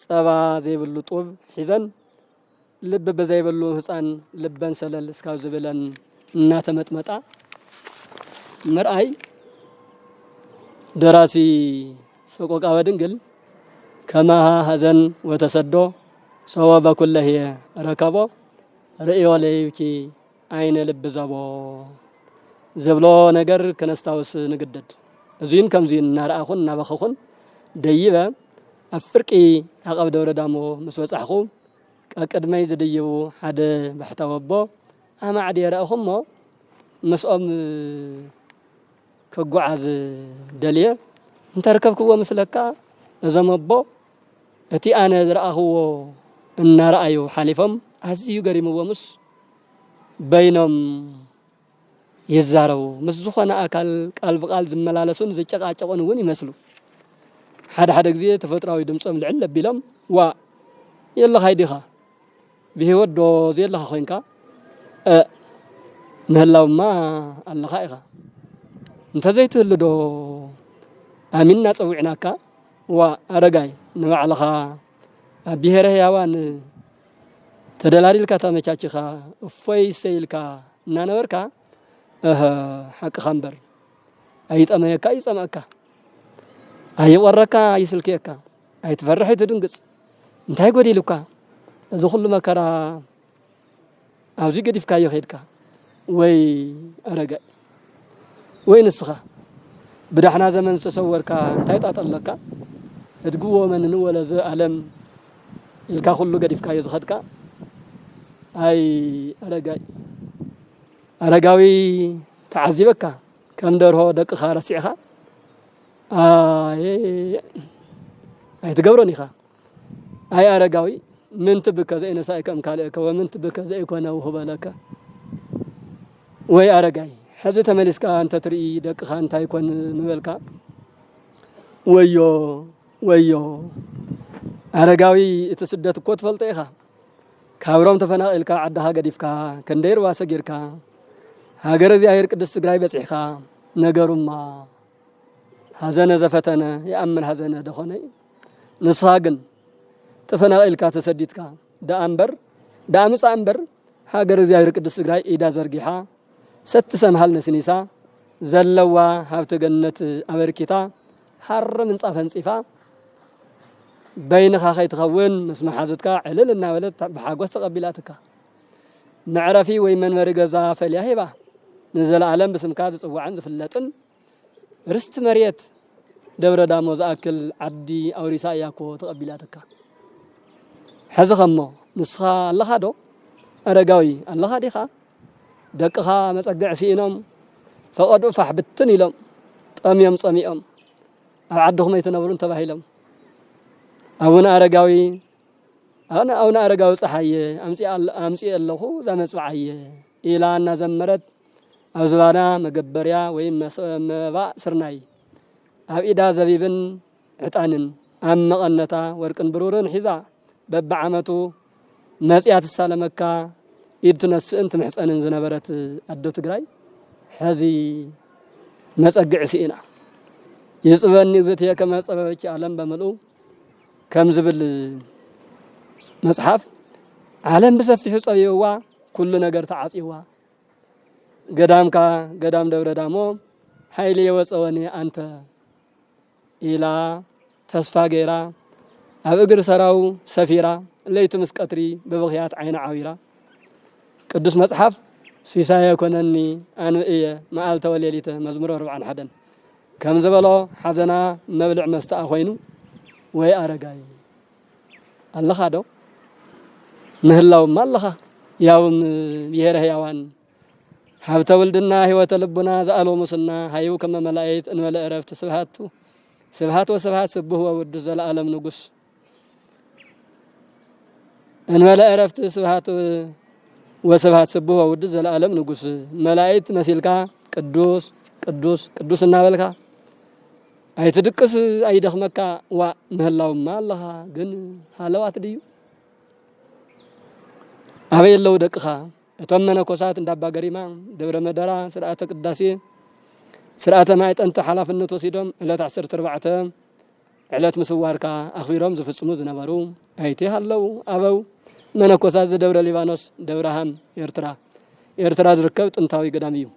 سبا زي باللطوف حزن لب بزي باللو حسن لبن سلل سكاو زبلن ناتمت متى مرأي دراسي سوق أودنجل كما هزن وتسدو سوا بكل هي ركبو رئيو ليكي عين لب زبو زبلو نجر كنستاوس نجدد زين كم زين نار أخون نبخون ديبه أفرقي عقب دورة دامو مسوس أخو أكد ما يزديو حدا بحتوبو أما عادي رأخهم ما مسؤول كجوعز دليل أنت ركبكوا مثلك زمبو أتي أنا رأخو إن رأيو حليفهم هزيو قريم ومس بينهم يزارو مسزخنا أكل قلب قال زملالسون زي تقاطعون وني مسلو حدا غزي تفطراوي دمصم لعل بيلم وا يلا هايديها بهود دو زي الله خوينكا مهلاو ما الله خايخا انت زي تلدو اميننا صوعناكا وأرجعي نبعلها بهره يوان تدلاليلك تامشاتشخا فاي سيلكا نانوركا حق خمبر أيت أميكا يسمعك أي وركا يسلكيكا أي تفرحي تدنقص انتهي قولي لكا إذا كل ما كرا أوزي قد يفكا يخيدكا وي أرجع وين الصخا بدحنا زمن تصوركا انتهي تطلقكا تقوى من نولا زي ألم الكا كله قد يفكا يزخدكا أي أرجع أرجعوي تعذبك كم درهو دق خارس يخا أي تجبرني خا أي أرجعوي من تبك زي نساء كم كالك ومن تبك زي كنا وهو لك وي أرجعي حزت ملسك أنت تري دق خان تايكون مبلك ويو أرجعوي تسدت كوت فلتيخا كاورم تفنا إلك عدها قديفك كندير واسجيرك هاجر ذي أيرك دست جراي بسيخا نجارما هزنا زفتنا يأمن هزنا دخني نصاقن تفنا إلك تسديتك دا أمس أمبر هاجر ذي أيرك دست جراي إيدا زرقيها ست سمحل نسنيسا زلوا هافت جنة أمريكا حر من صفن صفا بين خاخي تخون مسمح حاجتك علل الناولت بحاجوس تقبلاتك معرفي ويمن مرقزا فليهبه نزل عالم بسم كاز صوعن زفلطن رست مريت دبر داموز اكل عدي او رساياكو تقبلاتك حزخمو نسخا الله دو ارغاوي الله ديخا دقخا مصقع سينم فقد فحبتن يلم طميم صميم عدهم يتنورون تباهيلم أونا أرجعوي أونا أرجعوي صحية أمسي الله زمن صحية إلى أن زمرت أزوانا مجبريا ويم مبا سرناي أبيدا زبيبن عتانن أم قنتا وركن برورن حذا ببعمتو مسيات السلامكا يبتنس أنت محسن زنبرت أدو تجراي هذه مسأجع سينا يصبني زتيا كما صببك عالم بملؤ كم زبل مصحف عالم بسفيح صبيوا كل نجر تعصيوا قدام دور دامو حيلي وصوني أنت إلى تصفى غيرا أبقر سراو سفيرا ليت مسكتري ببغيات عين عاويرا قدس مصحف سيسايا كونني أنا إيه ما قالت وليلته مزمور 4 حدن كم زبلو حزنا مبلع مستا خوينو وي أرجعي الله هذا مهلاو ما الله يوم يهره يوان حبت ولدنا هو تلبنا زالو مسنا هيو كما ملائكة ان ولا عرفت سبحات وسبحات سبه ود العالم نقص ان ولا عرفت سبحات وسبحات سبه ود العالم نقص ملائكة مسيلكا قدوس قدوس قدوس نابلكا أي تدقس أي دخمك ومهلاو ما الله جن حلوات ديو أبي الله دقها أتمنى كوسات دابا قريمة دور مدرا سرعة قداسي سرعة معت أنت حلاف النتوسيدم على تعسر تربعته على مسوارك أخبرهم زفصمو زنبرو أيتي هلو أبو من كوسات دور ليبانوس دورهم يرترا زركبت أنتاوي قداميو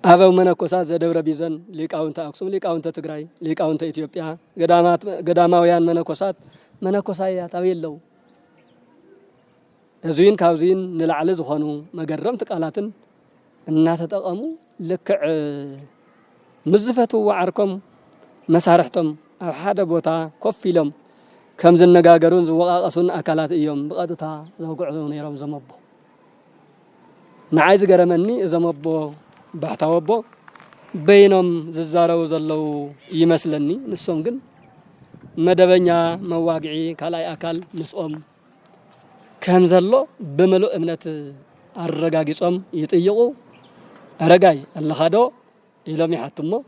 أبو منا كوسات زدورة بيزن ليك أو أنت أقسم ليك أو أنت تجري ليك أو أنت إثيوبيا قداماويان منا كوسايا تاويل لو زين كاوزين نلعلز خانو مجرم تقالاتن الناس تقامو لك مزفتو وعركم مسارحتم أو حدا بوتا كفيلم كم زن نجاجرون زوقاقصون أكلات إيوم بقدتها زوقعون يرام زمبو نعايز جرمني زمبو بعتوبو بينهم ززارو زلو يمسلني نسوم جن مدبنيا مواقعي كلاي أكل نسوم كم زلو بملو ابنة الرجاجي صم يتيقو رجاي الله خدو إلهم يحتمو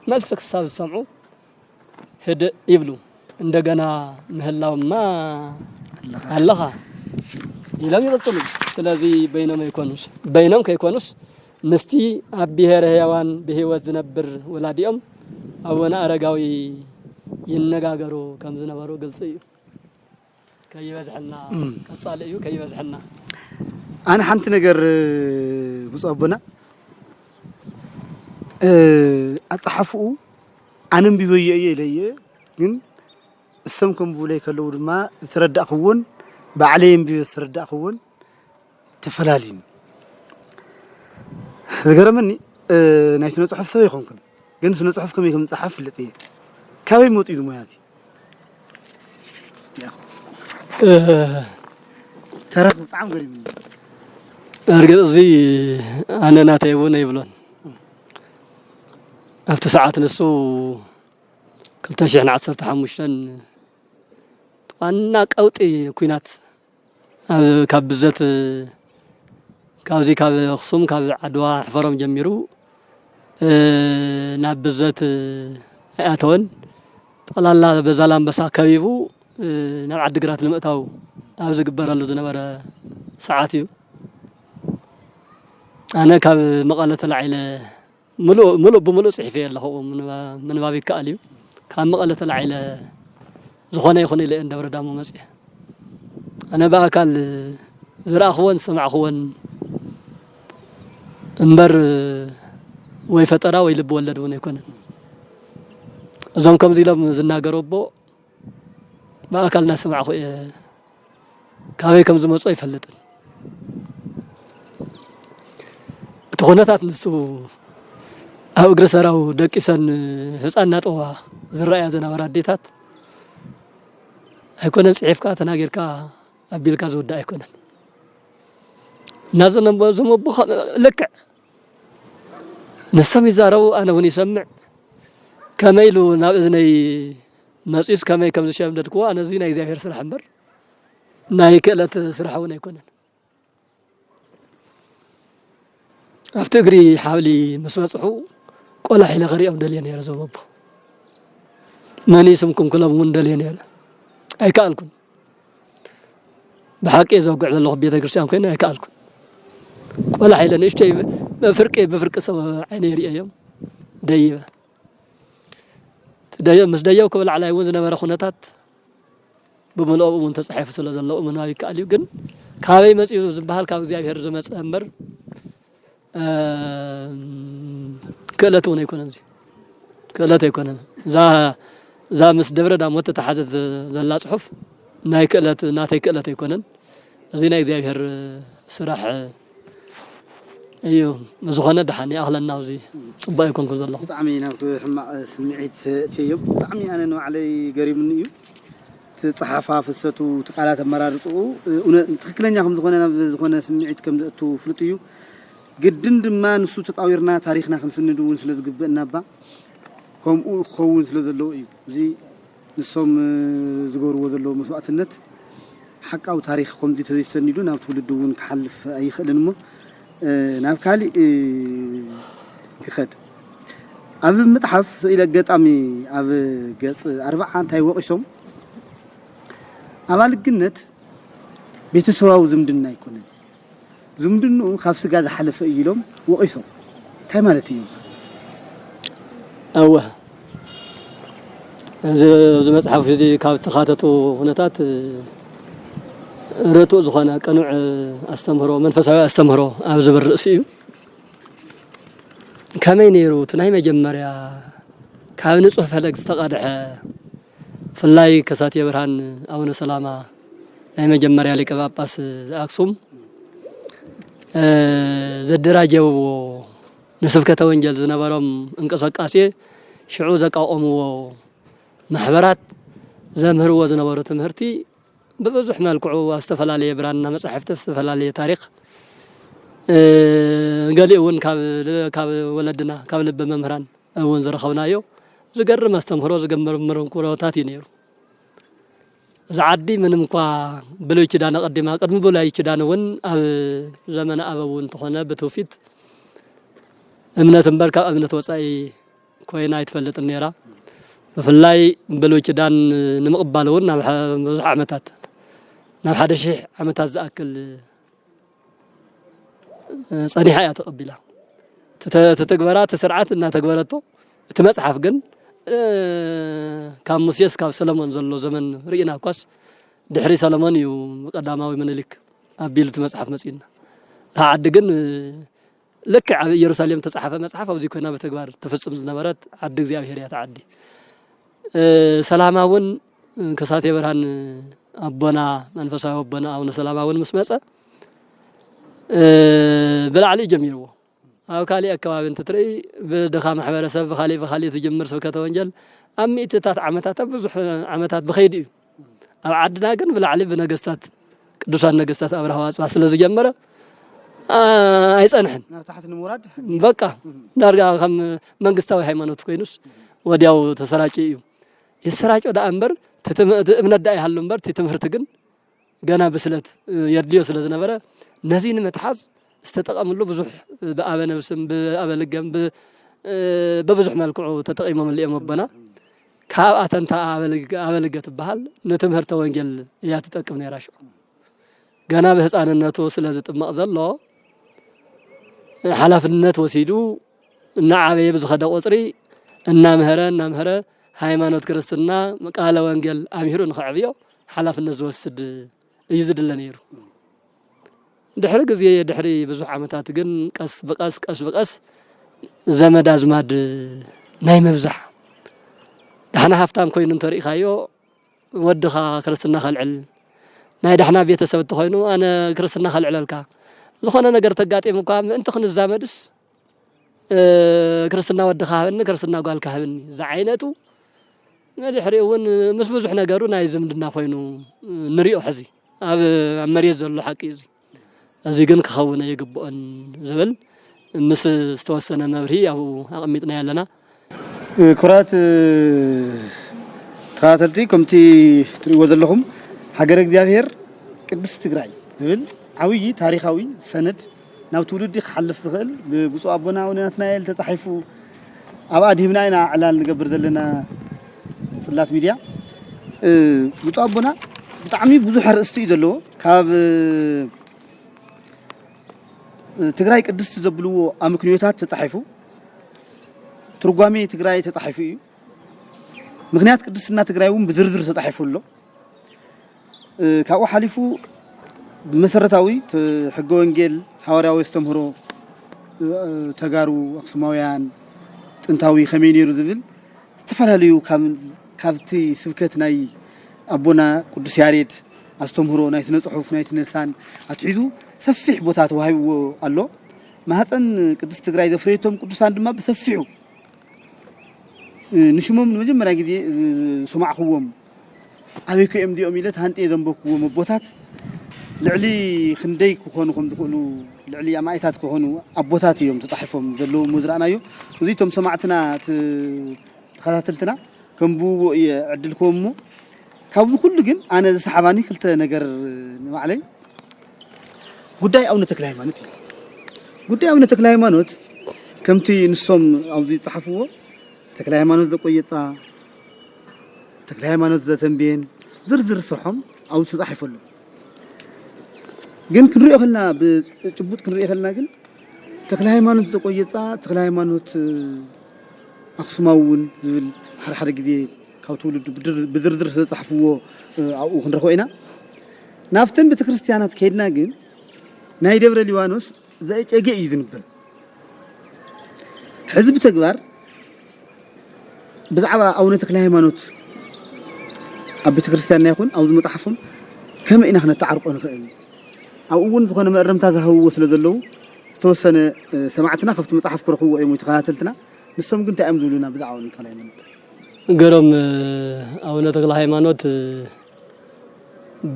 ملسك الساب السمعو هد يبلو عندنا مهلاو ما الله إلهم يبصلو سلازي بينهم كيكونوس نستي أبيهر هيوان بهوز زنبر ولاديهم أونا أرجعوي ينجاجرو كم زنبرو قلصيو كي يوزحنا كصاليو كي يوزحنا أنا حنت نجر بصابنا أتحفو أنا بيبيئي ليه جن السمكم بولي كلور ما ترد أخون بعليهم بيسرد أخون تفلالين ذكر مني نايت نتحف سوي خونكم جن سنتحف كم يكم تحف لتيه كاوي موت يدو ما هذه ترى طعم غريب أرجع زي أنا ناتيبون يبلون أفتح ساعات نسو كل شيء عصرت حموشتن أنا قوتي كوينات كاب بالذات كابزي كاب خصوم كاب عدوا حفرهم جميرو ناب بالذات أتون طلع الله بزلام بس كبيبو ناب عد قرات المقتاو أبز قبر له زنبرة ساعاتيو أنا كاب مقالة العيلة ملو بملو صحفي الله هو من بابي كاليو كان مقالة العيلة زخونه يخوني لأن دبر دامو مسيح أنا بقى كان زرع خوان سمع خوان انبر ويفترا ويلب ولدون يكون زوم كم زي لهم زنا قربو بقى كان نسمع خو كاوي كم زمو صيف فلتن تخونتات نسو أو جرسراو دكيسن هسأنا طوا زرع زنا وراديتات هيكون صعيفك تناغيرك أبيلك زود يكون نازنا بزمو لك نسمي زارو أنا وني سمع كميلو نابزني مسيس كمي كم زشام دتكوا أنا زينا يزافر سرح مبر نايك لا تسرحون يكون أفتقري حولي مسوسحو قولا حيل غري أو دليل يا رزو بابو ماني اسمكم كلهم من دليل يا أي كالكم بحق إذا وقعت الله بيت كريستيان كنا أي كالكم ولا حيل نشتي بفرق سوا عيني ريايم دايبة مس دايو كبل على وزن مرة خناتات بملؤ من تصحيف سلا زلوا من هاي كاليو جن كاوي مسيو زبال كاوي زي هرز مس أمر كلتون يكون زي كلت يكون زا مس دبر دام وتتحدث زلا صحف ناي كلت ناتي كلت يكونن زينا እግዚአብሔር ስራሕ እዩ مزخنه دحني اهلنا وزي صباي يكونكم زلو طعمي ናብ ሕማቅ ስምዒት ትዮም طعمي انا ነው علي ገሪምኒ እዩ تصحفا ፍሰቱ ተቃላት አመራርጹ ትክክለኛ ከም ዝኾነ ናብ ዝኾነ ስምዒት ከም ዘእቱ ፍልጥ እዩ ግድን ድማ ንሱ ተጣዊርና ታሪኽና ክንስንድውን ስለዝግበአና ባ ከምኡ ኸውን ስለዘለው እዩ እዚ ንሶም ዝገብርዎ ዘለው መስዋዕትነት حقاو تاريخ كومزي تزيسندو ناب تولدون كحلف اي خدن مو ناب كالي كخد اب متحف الى غطامي اب غص 40 تاي وقشوم ابال جنت بيتسواو زمدنا يكون زمدنو خاف سغا حلف يلوم وقشوم تاي مالتي اوه ز مصحف دي كاب تخاتتو هنتات رتو زخنا قنوع استمهرو منفساوي استمهرو اب زبر راسيو كمي نيرو تناي مجمريا كاب نصح فلق استقادح فلاي كساتي برهان اون سلاما ناي مجمريا ليق باباس اكسوم زدراجو نسفكته ونجل زنبرم انقسقاسي شعو زقاومو محبرات زمهرو زنبرو تمهرتي ببزح مالكعو استفلالي برانا مصحفت استفلالي تاريخ قاليون كاب ولدنا كاب لب ممهران اون زرخونايو زقرم استمهرو زقمر مرنكوراتي نيرو زعدي منم كوا بلوي كدانا قدما قدم بلاي كدانا ون زمن ابون تخونه بتوفيت امنه بركه امنه وصاي كوينا يتفلط النيرا بفلاي بلوي كدان نمقبالون بزح عمتات ناب حدا شيء عمتات زاكل صنيحه يا تقبلها تتغبرات تسرعات ان تغبرته تمصحف جن كان موسيس كاب سلمون زلو زمن رينا كواس دحري سلمون يو قداماوي منلك ابيل تمصحف مسينا عاد جن لك يروساليم تصحف مصحف او زي كنا بتغبار تفصم زنبرت عد እግዚአብሔር ያታعدي سلاماون كساتي برهان ابونا منفساو ابونا او سلاماون مسمصه بالعلي جميرو او كالي اكباب انت تري بدخا محبرسب بخالي تجمر سبكته وانجل اميتات عمتات بزح عمتات بخيد او عدنا كن بالعلي بنغستات قدوسان نغستات ابرهوا واص سلاز جمره ኣይጸንሕን ታሕት ንምውራድ በቃ ዳርጋ ከም መንግስታዊ ሃይማኖት ኮይኑስ ወዲያው ተሰራጭ እዩ ይሰራጭ ወደ አንበር እምነት ዳይ ሃሉ አንበር ትምህርት ግን ገና በስለት የድልዮ ስለዝነበረ ነዚህን መትሐዝ استጠቀምሉ ብዙሕ በአበነብስም በአበልገም በብዙሕ መልክዑ ተጠቂሞም ለየም ወበና ካብ አተንታ አበልገት በሃል ነትምህርተ ወንጌል ያ ተጠቅም ነራሽ ገና በህፃንነቱ ስለዝጥማቅ ዘሎ ሐላፍነት ወሲዱ እና ዓበየ ብዝኸደ ቁጥሪ እና ምህረ ሃይማኖት ክርስትና ቃለ ወንጌል አምሂሩ ንኸዕብዮ ሐላፍነት ዝወስድ ይዝድለ ነይሩ ድሕሪ ብዙሕ ዓመታት ግን ቀስ በቀስ ዘመድ አዝማድ ናይ መብዛሕ ዳሕና ሃፍታም ኮይኑ እንተሪእኻዮ ወድኻ ክርስትና ኸልዕል ናይ ዳሕና ቤተሰብ ተኾይኑ ኣነ ክርስትና ኸልዕለልካ ዝኾነ ነገር ተጋጢሙካ ምእንቲ ክንዛመድስ ክርስትና ወድኻ ሃብኒ ክርስትና ጓልካ ሃብኒ ዝዓይነቱ ድሕሪ እውን ምስ ብዙሕ ነገሩ ናይ ዝምድና ኮይኑ ንሪኦ ሕዚ ኣብ መሬት ዘሎ ሓቂ እዚ እዚ ግን ክኸውን ይግብኦን ዝብል ምስ ዝተወሰነ መብርሂ ያው ኣቐሚጥና ያለና ኩራት ተኸታተልቲ ከምቲ ትሪእዎ ዘለኹም ሃገረ እግዚአብሔር ቅድስት ትግራይ ዝብል ዓብይ ታሪኻዊ ሰነድ ናብ ትውልዲ ክሓልፍ ዝኽእል ብብፁዕ ኣቦና ናትናኤል ተጻሒፉ ኣብ ኣድሂብና ኢና ዕላል ንገብር ዘለና ጽላት ሚድያ ብፁዕ ኣቦና ብጣዕሚ ብዙሕ ኣርእስቲ እዩ ዘለዎ ካብ ትግራይ ቅድስት ዘብልዎ ኣምክንዮታት ተጻሒፉ ትርጓሜ ትግራይ ተጻሒፉ እዩ ምክንያት ቅድስና ትግራይ እውን ብዝርዝር ተጻሒፉ ኣሎ ካብኡ ሓሊፉ መሰረታዊ ሕገ ወንጌል ሐዋርያዊ አስተምህሮ ተጋሩ አክሱማውያን ጥንታዊ ከመይ ነይሩ ዝብል ተፈላለዩ ካብቲ ስብከት ናይ ኣቦና ቅዱስ ያሬድ አስተምህሮ ናይ ስነ ጽሑፍ ናይ ትነሳን አትሒዙ ሰፊሕ ቦታ ተዋሂብዎ ኣሎ ማህፀን ቅድስት ትግራይ ዘፍረየቶም ቅዱሳን ድማ ብሰፊሑ ንሽሞም ንመጀመርያ ግዜ ሰማዕኽዎም ኣበይከ እዮም ዲኦም ኢለት ሃንጤ ዘንበክዎም ኣቦታት ልዕሊ ክንደይ ክኾኑ ከም ዝኽእሉ ልዕሊ ኣማእታት ክኾኑ ኣቦታት እዮም ተጻሒፎም ዘለዉ ምዝራእናዮ እዚቶም ሰማዕትና ተኸታተልትና ከምብዎ ዕድልክዎም እሞ ካብዚ ኩሉ ግን ኣነ ዝሰሓባኒ ክልተ ነገር ንባዕለይ ጉዳይ ኣቡነ ተክለ ሃይማኖት እዩ ጉዳይ ኣቡነ ተክለ ሃይማኖት ከምቲ ንሶም ኣብዚ ጻሕፍዎ ተክለ ሃይማኖት ዘቆየጣ ተክለ ሃይማኖት ዘተንቤን ዝርዝር ስርሖም ኣብዚ ተጻሒፉ ኣሎ ግን ክንሪኦ ከለና ብጭቡጥ ክንሪኦ ከለና ግን ተክለ ሃይማኖት ዘቆየጣ ተክለ ሃይማኖት ኣክሱማውን ዝብል ሓደ ግዜ ካብ ትውልዱ ብዝርዝር ዝተጻሕፍዎ ኣብኡ ክንረኽቦ ኢና ናብተን ቤተክርስትያናት ከይድና ግን ናይ ደብረ ሊባኖስ ዘጨገ እዩ ዝንበር ሕዚ ብተግባር ብዛዕባ ኣቡነ ተክለ ሃይማኖት ኣብ ቤተክርስትያንና ይኹን ኣብዚ መጽሓፎም ከመይ ኢና ክነተዓርቆ ንኽእል ኣብኡ እውን ዝኾነ መእረምታ ዝሃብዎ ስለ ዘለዉ ዝተወሰነ ሰማዕትና ካብቲ መጽሓፍ ክረኽብዎ እዮም ወይ ተኸታተልትና ንሶም ግን እንታይ እዮም ዝብሉና ብዛዕባ ኣቡነ ተክለ ሃይማኖት ገሮም ኣቡነ ተክለ ሃይማኖት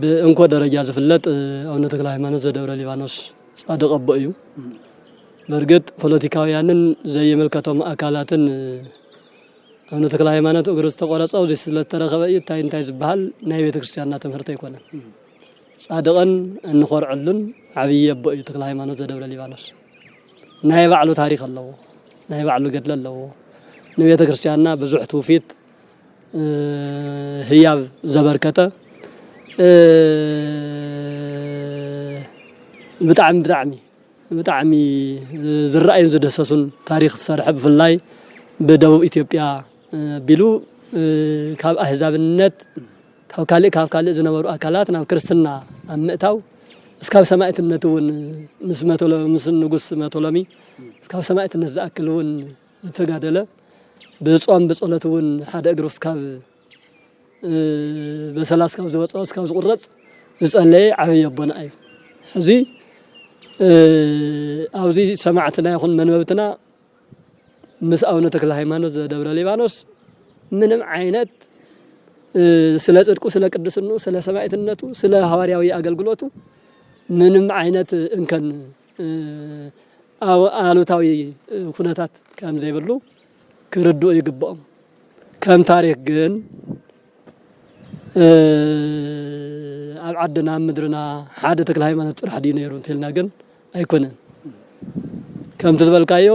ብእንኮ ደረጃ ዝፍለጥ ኣቡነ ተክለ ሃይማኖት ዘደብረ ሊባኖስ ጻድቕ ኣቦ እዩ በርግጥ ፖለቲካውያንን ዘይምልከቶም ኣካላትን ኣቡነ ተክለ ሃይማኖት እግሩ ዝተቆረፀው ስለተረኸበ እዩ እንታይ ዝበሃል ናይ ቤተክርስትያንና ትምህርቲ ኣይኮነን ጻድቕን እንኾርዐሉን ዓብይ ኣቦ እዩ ተክለ ሃይማኖት ዘደብረ ሊባኖስ ናይ ባዕሉ ታሪክ ኣለዎ ናይ ባዕሉ ገድሊ ኣለዎ ንቤተ ክርስቲያንና ብዙሕ ትውፊት ህያብ ዘበርከተ ብጣዕሚ ዝረአዩን ዝደሰሱን ታሪክ ዝሰርሐ ብፍላይ ብደቡብ ኢትዮጵያ ቢሉ ካብ ኣህዛብነት ካብ ካልእ ዝነበሩ ኣካላት ናብ ክርስትና ኣብ ምእታው እስካብ ሰማዕትነት እውን ምስ ንጉስ መቶሎሚ እስካብ ሰማዕትነት ዝኣክል እውን ዝተጋደለ ብጾም ብጸሎት እውን ሓደ እግሩ እስካብ በሰላስ ካብ ዝወፀ እስካብ ዝቁረጽ ዝጸለየ ዓብይ ኣቦና እዩ ሕዚ ኣብዚ ሰማዕትና ይኹን መንበብትና ምስ ኣቡነ ተክለ ሃይማኖት ዘደብረ ሊባኖስ ምንም ዓይነት ስለ ጽድቁ ስለ ቅድስኑ ስለ ሰማዕትነቱ ስለ ሐዋርያዊ አገልግሎቱ ምንም ዓይነት እንከን አሉታዊ ሁነታት ከም ዘይብሉ ክርድኡ ይግባኦም ከም ታሪክ ግን ኣብ ዓድና ምድርና ሓደ ተክለ ሃይማኖት ጥራሕ ዲ ነይሩ እንተልና ግን ኣይኮነን ከም ትዝበልካዮ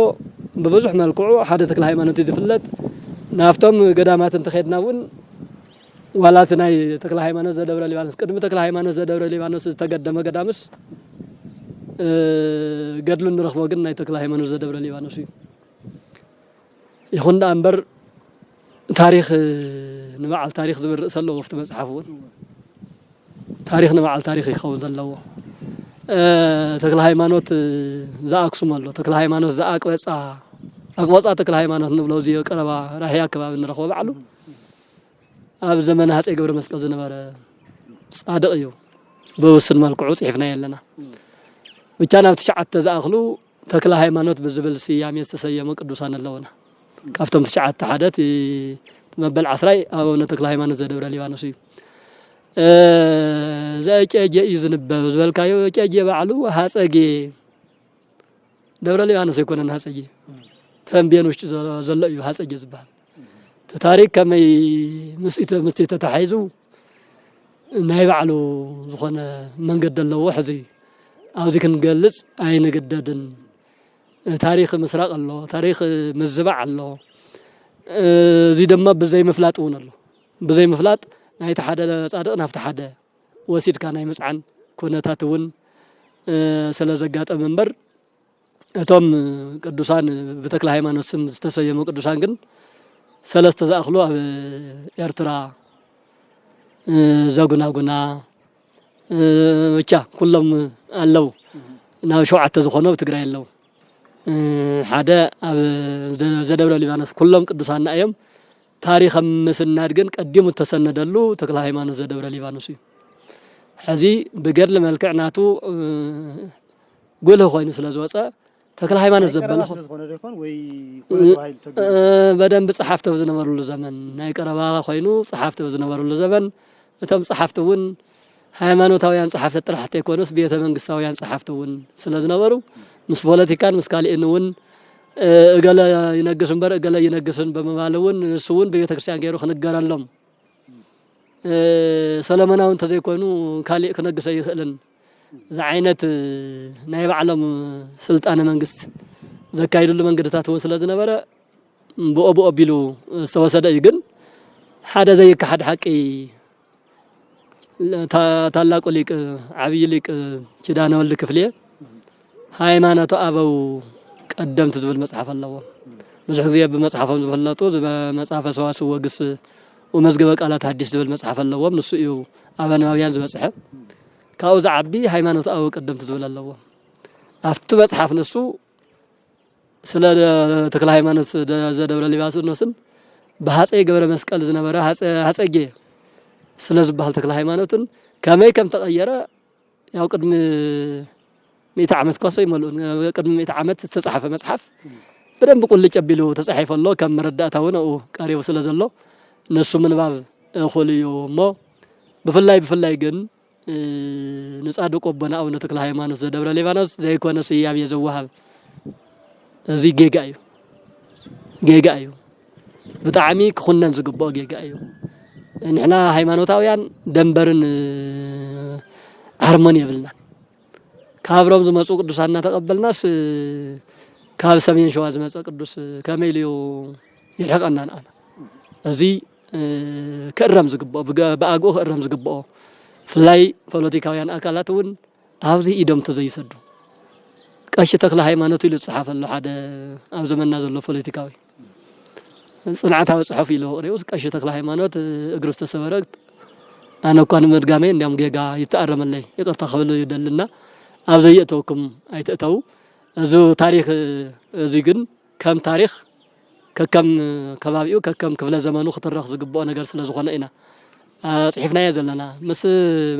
በብዙሕ መልክዑ ሓደ ተክለ ሃይማኖት ዝፍለጥ ናፍቶም ገዳማት እንተኸድና እውን ዋላት ናይ ተክለ ሃይማኖት ዘደብረ ሊባኖስ ቅድሚ ተክለ ሃይማኖት ዘደብረ ሊባኖስ ዝተገደመ ገዳምስ ገድሉ ንረኽቦ ግን ናይ ተክለ ሃይማኖት ዘደብረ ሊባኖስ እዩ ይኹን እምበር ታሪክ ንበዓል ታሪክ ዝብል ርእሲ ኣለዎ ኣብቲ መፅሓፍ እውን ታሪክ ንበዓል ታሪክ ይኸውን ዘለዎ ተክለ ሃይማኖት ዝኣክሱም ኣሎ ተክለ ሃይማኖት ኣቅበፃ ተክለ ሃይማኖት ንብሎ እዚ ቀረባ ራህያ ከባቢ ንረኽቦ ባዕሉ ኣብ ዘመነ ሃፀይ ገብረ መስቀል ዝነበረ ጻድቕ እዩ ብውስን መልክዑ ጽሒፍና የለና ብቻ ናብ ትሽዓተ ዝኣኽሉ ተክለ ሃይማኖት ብዝብል ስያሜ ዝተሰየሙ ቅዱሳን ኣለውና ካብቶም ትሽዓተ ሓደት መበል 10 ኣቡነ ተክለ ሃይማኖት ዘደብረ ሊባኖስ እዩ ዘጨጀ እዩ ዝንበብ ዝበልካዮ ጨጀ ባዕሉ ሃፀጌ ደብረ ሊባኖስ ይኮነን ሃፀጌ ተንቤን ውሽጢ ዘሎ እዩ ሃፀጌ ዝበሃል ታሪክ ከመይ ምስቲ ተተሓይዙ ናይ ባዕሉ ዝኾነ መንገዲ ኣለዎ ሕዚ ኣብዚ ክንገልጽ ኣይንግደድን ታሪክ ምስራቅ ኣሎ ታሪክ ምዝባዕ ኣሎ እዚ ድማ ብዘይ ምፍላጥ እውን ኣሎ ብዘይ ምፍላጥ ናይ ተሓደ ጻድቕ ናፍቲ ሓደ ወሲድካ ናይ ምጽዓን ኩነታት እውን ስለ ዘጋጠመ እምበር እቶም ቅዱሳን ብተክለ ሃይማኖት ስም ዝተሰየሙ ቅዱሳን ግን ሰለስተ ዝኣኽሉ ኣብ ኤርትራ ዘጉናጉና ብቻ ኩሎም ኣለው ናብ 7 ዝኾኑ ኣብ ትግራይ ኣለው ሓደ ኣብ ዘደብረ ሊባኖስ ኩሎም ቅዱሳን እዮም ታሪክ ምስናድ ግን ቀዲሙ ተሰነደሉ ተክለ ሃይማኖት ዘደብረ ሊባኖስ እዩ ሕዚ ብገድሊ መልክዕ ናቱ ጉልህ ኮይኑ ስለ ዝወፀ ተክለ ሃይማኖት ዘበለ በደንብ ጸሓፍቲ ዝነበሩሉ ዘመን ናይ ቀረባ ኮይኑ ጸሓፍቲ ዝነበሩሉ ዘመን እቶም ጸሓፍቲ እውን ሃይማኖታውያን ጸሓፍቲ ጥራሕቲ ይኮኑስ ቤተ መንግስታውያን ጸሓፍቲ እውን ስለ ዝነበሩ ምስ ፖለቲካን ምስ ካልእን እውን እገለ ይነግስ እምበር እገለ ይነግስን በመባል እውን እሱ እውን በቤተ ክርስቲያን ገይሩ ክንገረሎም ሰለሞናዊ እንተዘይኮኑ ካልእ ክነግሰ ይኽእልን ዝዓይነት ናይ ባዕሎም ስልጣነ መንግስት ዘካይድሉ መንገድታት እውን ስለ ዝነበረ ብኦቡ ኣቢሉ ዝተወሰደ እዩ ግን ሓደ ዘይከሓድ ሓቂ ታላቁ ሊቅ ዓብይ ሊቅ ኪዳነ ወልድ ክፍልየ ሃይማኖት ኣበው ቀደምቲ ዝብል መጽሓፍ ኣለዎ ብዙሕ ግዜ ብመጽሓፎም ዝፍለጡ መጽሓፈ ሰዋስው ወግስ ወመዝገበ ቃላት ሐዲስ ዝብል መጽሓፍ ኣለዎም ንሱ እዩ ኣብ አንባብያን ዝበጽሐ ካብኡ ዝዓቢ ሃይማኖት ኣበው ቀደምቲ ዝብል ኣለዎ ኣብቲ መጽሓፍ ንሱ ስለ ተክለ ሃይማኖት ዘደብረ ሊባኖስን ብሃፀይ ገብረ መስቀል ዝነበረ ሃፀጌ ስለ ዝበሃል ተክለ ሃይማኖትን ከመይ ከም ተቀየረ ያው ቅድሚ 100 ዓመት ኮሶ ይመሉን ቅድሚ 100 ዓመት ዝተጻሕፈ መጽሐፍ በደንብ ቁልጭ አቢሉ ተጻሒፈ ኣሎ ከም መረዳእታው ነው ቀሪው ስለ ዘሎ ነሱ ምንባብ እኹልዩ ሞ ብፍላይ ግን ንጻድቁ ኣቦና ኣቡነ ተክለ ሃይማኖት ዘደብረ ሊባኖስ ዘይኮነ ስያሜ ዘወሃብ እዚ ጌጋ እዩ ብጣዕሚ ክኹነን ዝግባኦ ጌጋ እዩ ንሕና ሃይማኖታውያን ደንበርን ሃርሞኒ የብልና ካብሮም ዝመጹ ቅዱሳንና ተቀበልናስ ካብ ሰሜን ሸዋ ዝመጸ ቅዱስ ከመይልዩ ይርሕቀና ንኣና እዚ ክእረም ዝግባኦ ብኣግኡ ክእረም ዝግባኦ ፍላይ ፖለቲካውያን አካላት እውን ኣብዚ ኢዶም ተዘይሰዱ ቀሺ ተክለ ሃይማኖት ኢሉ ጽሓፍ ኣሎ ሓደ ኣብ ዘመንና ዘሎ ፖለቲካዊ ጽንዓታዊ ጽሑፍ ኢሉ ቅሪኡስ ቀሺ ተክለ ሃይማኖት እግሩ ዝተሰበረ ኣነ እኳ ንምድጋመ እንዲያም ጌጋ ይተኣረመለይ ይቅርታ ክብል ይደልና ኣብ ዘይእተውኩም ኣይተእተው እዚ ታሪክ እዚ ግን ከም ታሪክ ከከም ከባቢኡ ከከም ክፍለ ዘመኑ ክትረኽ ዝግባኦ ነገር ስለ ዝኾነ ኢና ጽሒፍናዮ ዘለና ምስ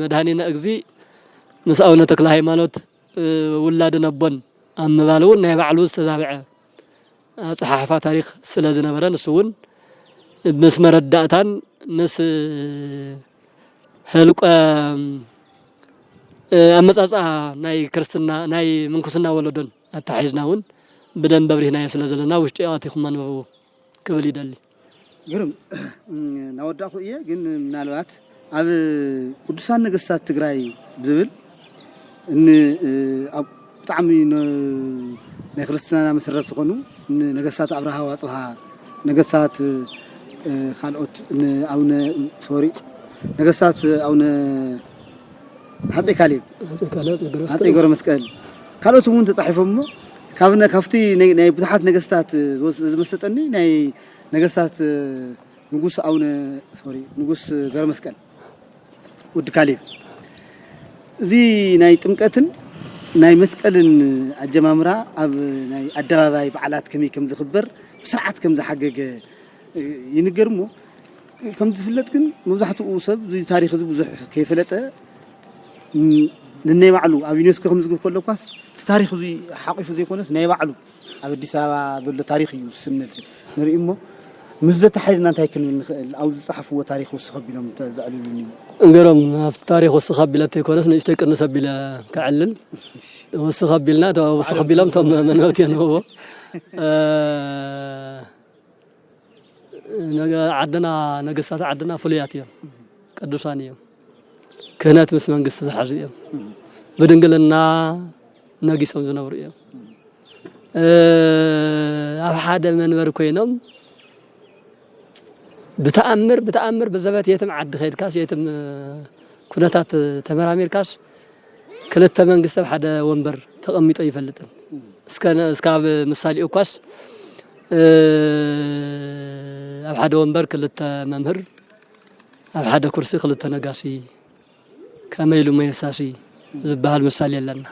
መድሃኒና እግዚ ምስ ኣቡነ ተክለ ሃይማኖት ውላድ ነቦን ኣምባል እውን ናይ ባዕሉ ዝተዛብዐ ጽሓፋ ታሪክ ስለ ዝነበረ ንሱ እውን ምስ መረዳእታን ምስ ህልቆ ኣመጻጻ ናይ ክርስትና ናይ ምንኩስና ወለዶን ኣታሒዝናውን ብደንብ በብሪህና ስለ ዘለና ውሽጢ ኣቲኹም አንበቡ ክብል ይደሊ ግርም ናወዳኹ እየ ግን ምናልባት ኣብ ቅዱሳን ነገስታት ትግራይ ዝብል ኣብ ብጣዕሚ ናይ ክርስትና መሰረት ዝኾኑ ነገስታት ኣብርሃ ወፅሃ ነገስታት ካልኦት ኣቡነ ሶሪ ነገስታት ኣቡነ ሃፀይ ካሌብ ሃፀይ ገብረ መስቀል ካልኦት እውን ተጻሒፎም እሞ ካብቲ ናይ ብዙሓት ነገስታት ዝመስጠኒ ናይ ነገስታት ንጉስ ኣቡነ ሶሪ ንጉስ ገብረ መስቀል ወዲ ካሌብ እዚ ናይ ጥምቀትን ናይ መስቀልን ኣጀማምራ ኣብ ናይ ኣደባባይ በዓላት ከመይ ከም ዝኽበር ብስርዓት ከም ዝሓገገ ይንገር እሞ ከም ዝፍለጥ ግን መብዛሕትኡ ሰብ እዚ ታሪክ እዚ ብዙሕ ከይፈለጠ ንናይ ባዕሉ ኣብ ዩኔስኮ ከም ዝግብ ከሎ ኳስ ታሪክ እዚ ሓቂፉ ዘይኮነስ ናይ ባዕሉ ኣብ ኣዲስ ኣበባ ዘሎ ታሪክ እዩ ስነት ንርኢ እሞ ምስ ዘተሓይልና እንታይ ክንብል ንኽእል ኣብ ዝፀሓፍዎ ታሪክ ወስኽ ኣቢሎም ዘዕልሉኒ እንገሮም ኣብቲ ታሪክ ወስኽ ኣቢለት ኣይኮነስ ንእሽተይ ቅንስ ኣቢለ ክዕልል ወስኽ ኣቢልና ወስኽ ኣቢሎም ቶም መንበብቲ የንብቦ ዓድና ነገስታት ዓድና ፍሉያት እዮም ቅዱሳን እዮም ክህነት ምስ መንግስቲ ዝሓዙ እዮም ብድንግልና ነጊሶም ዝነብሩ እዮም ኣብ ሓደ መንበር ኮይኖም بتأمر بالزبط يتم عد خير كاس يتم كنتات تمرامير كاس كلت منقسته بحدا ومبر تقميط يفلطن اسكاب مثالي اوكاس اب حدا ومبر كلت ممهر اب حدا كرسي كلت نقاسي كميلو ميساسي زبال مثالي لنا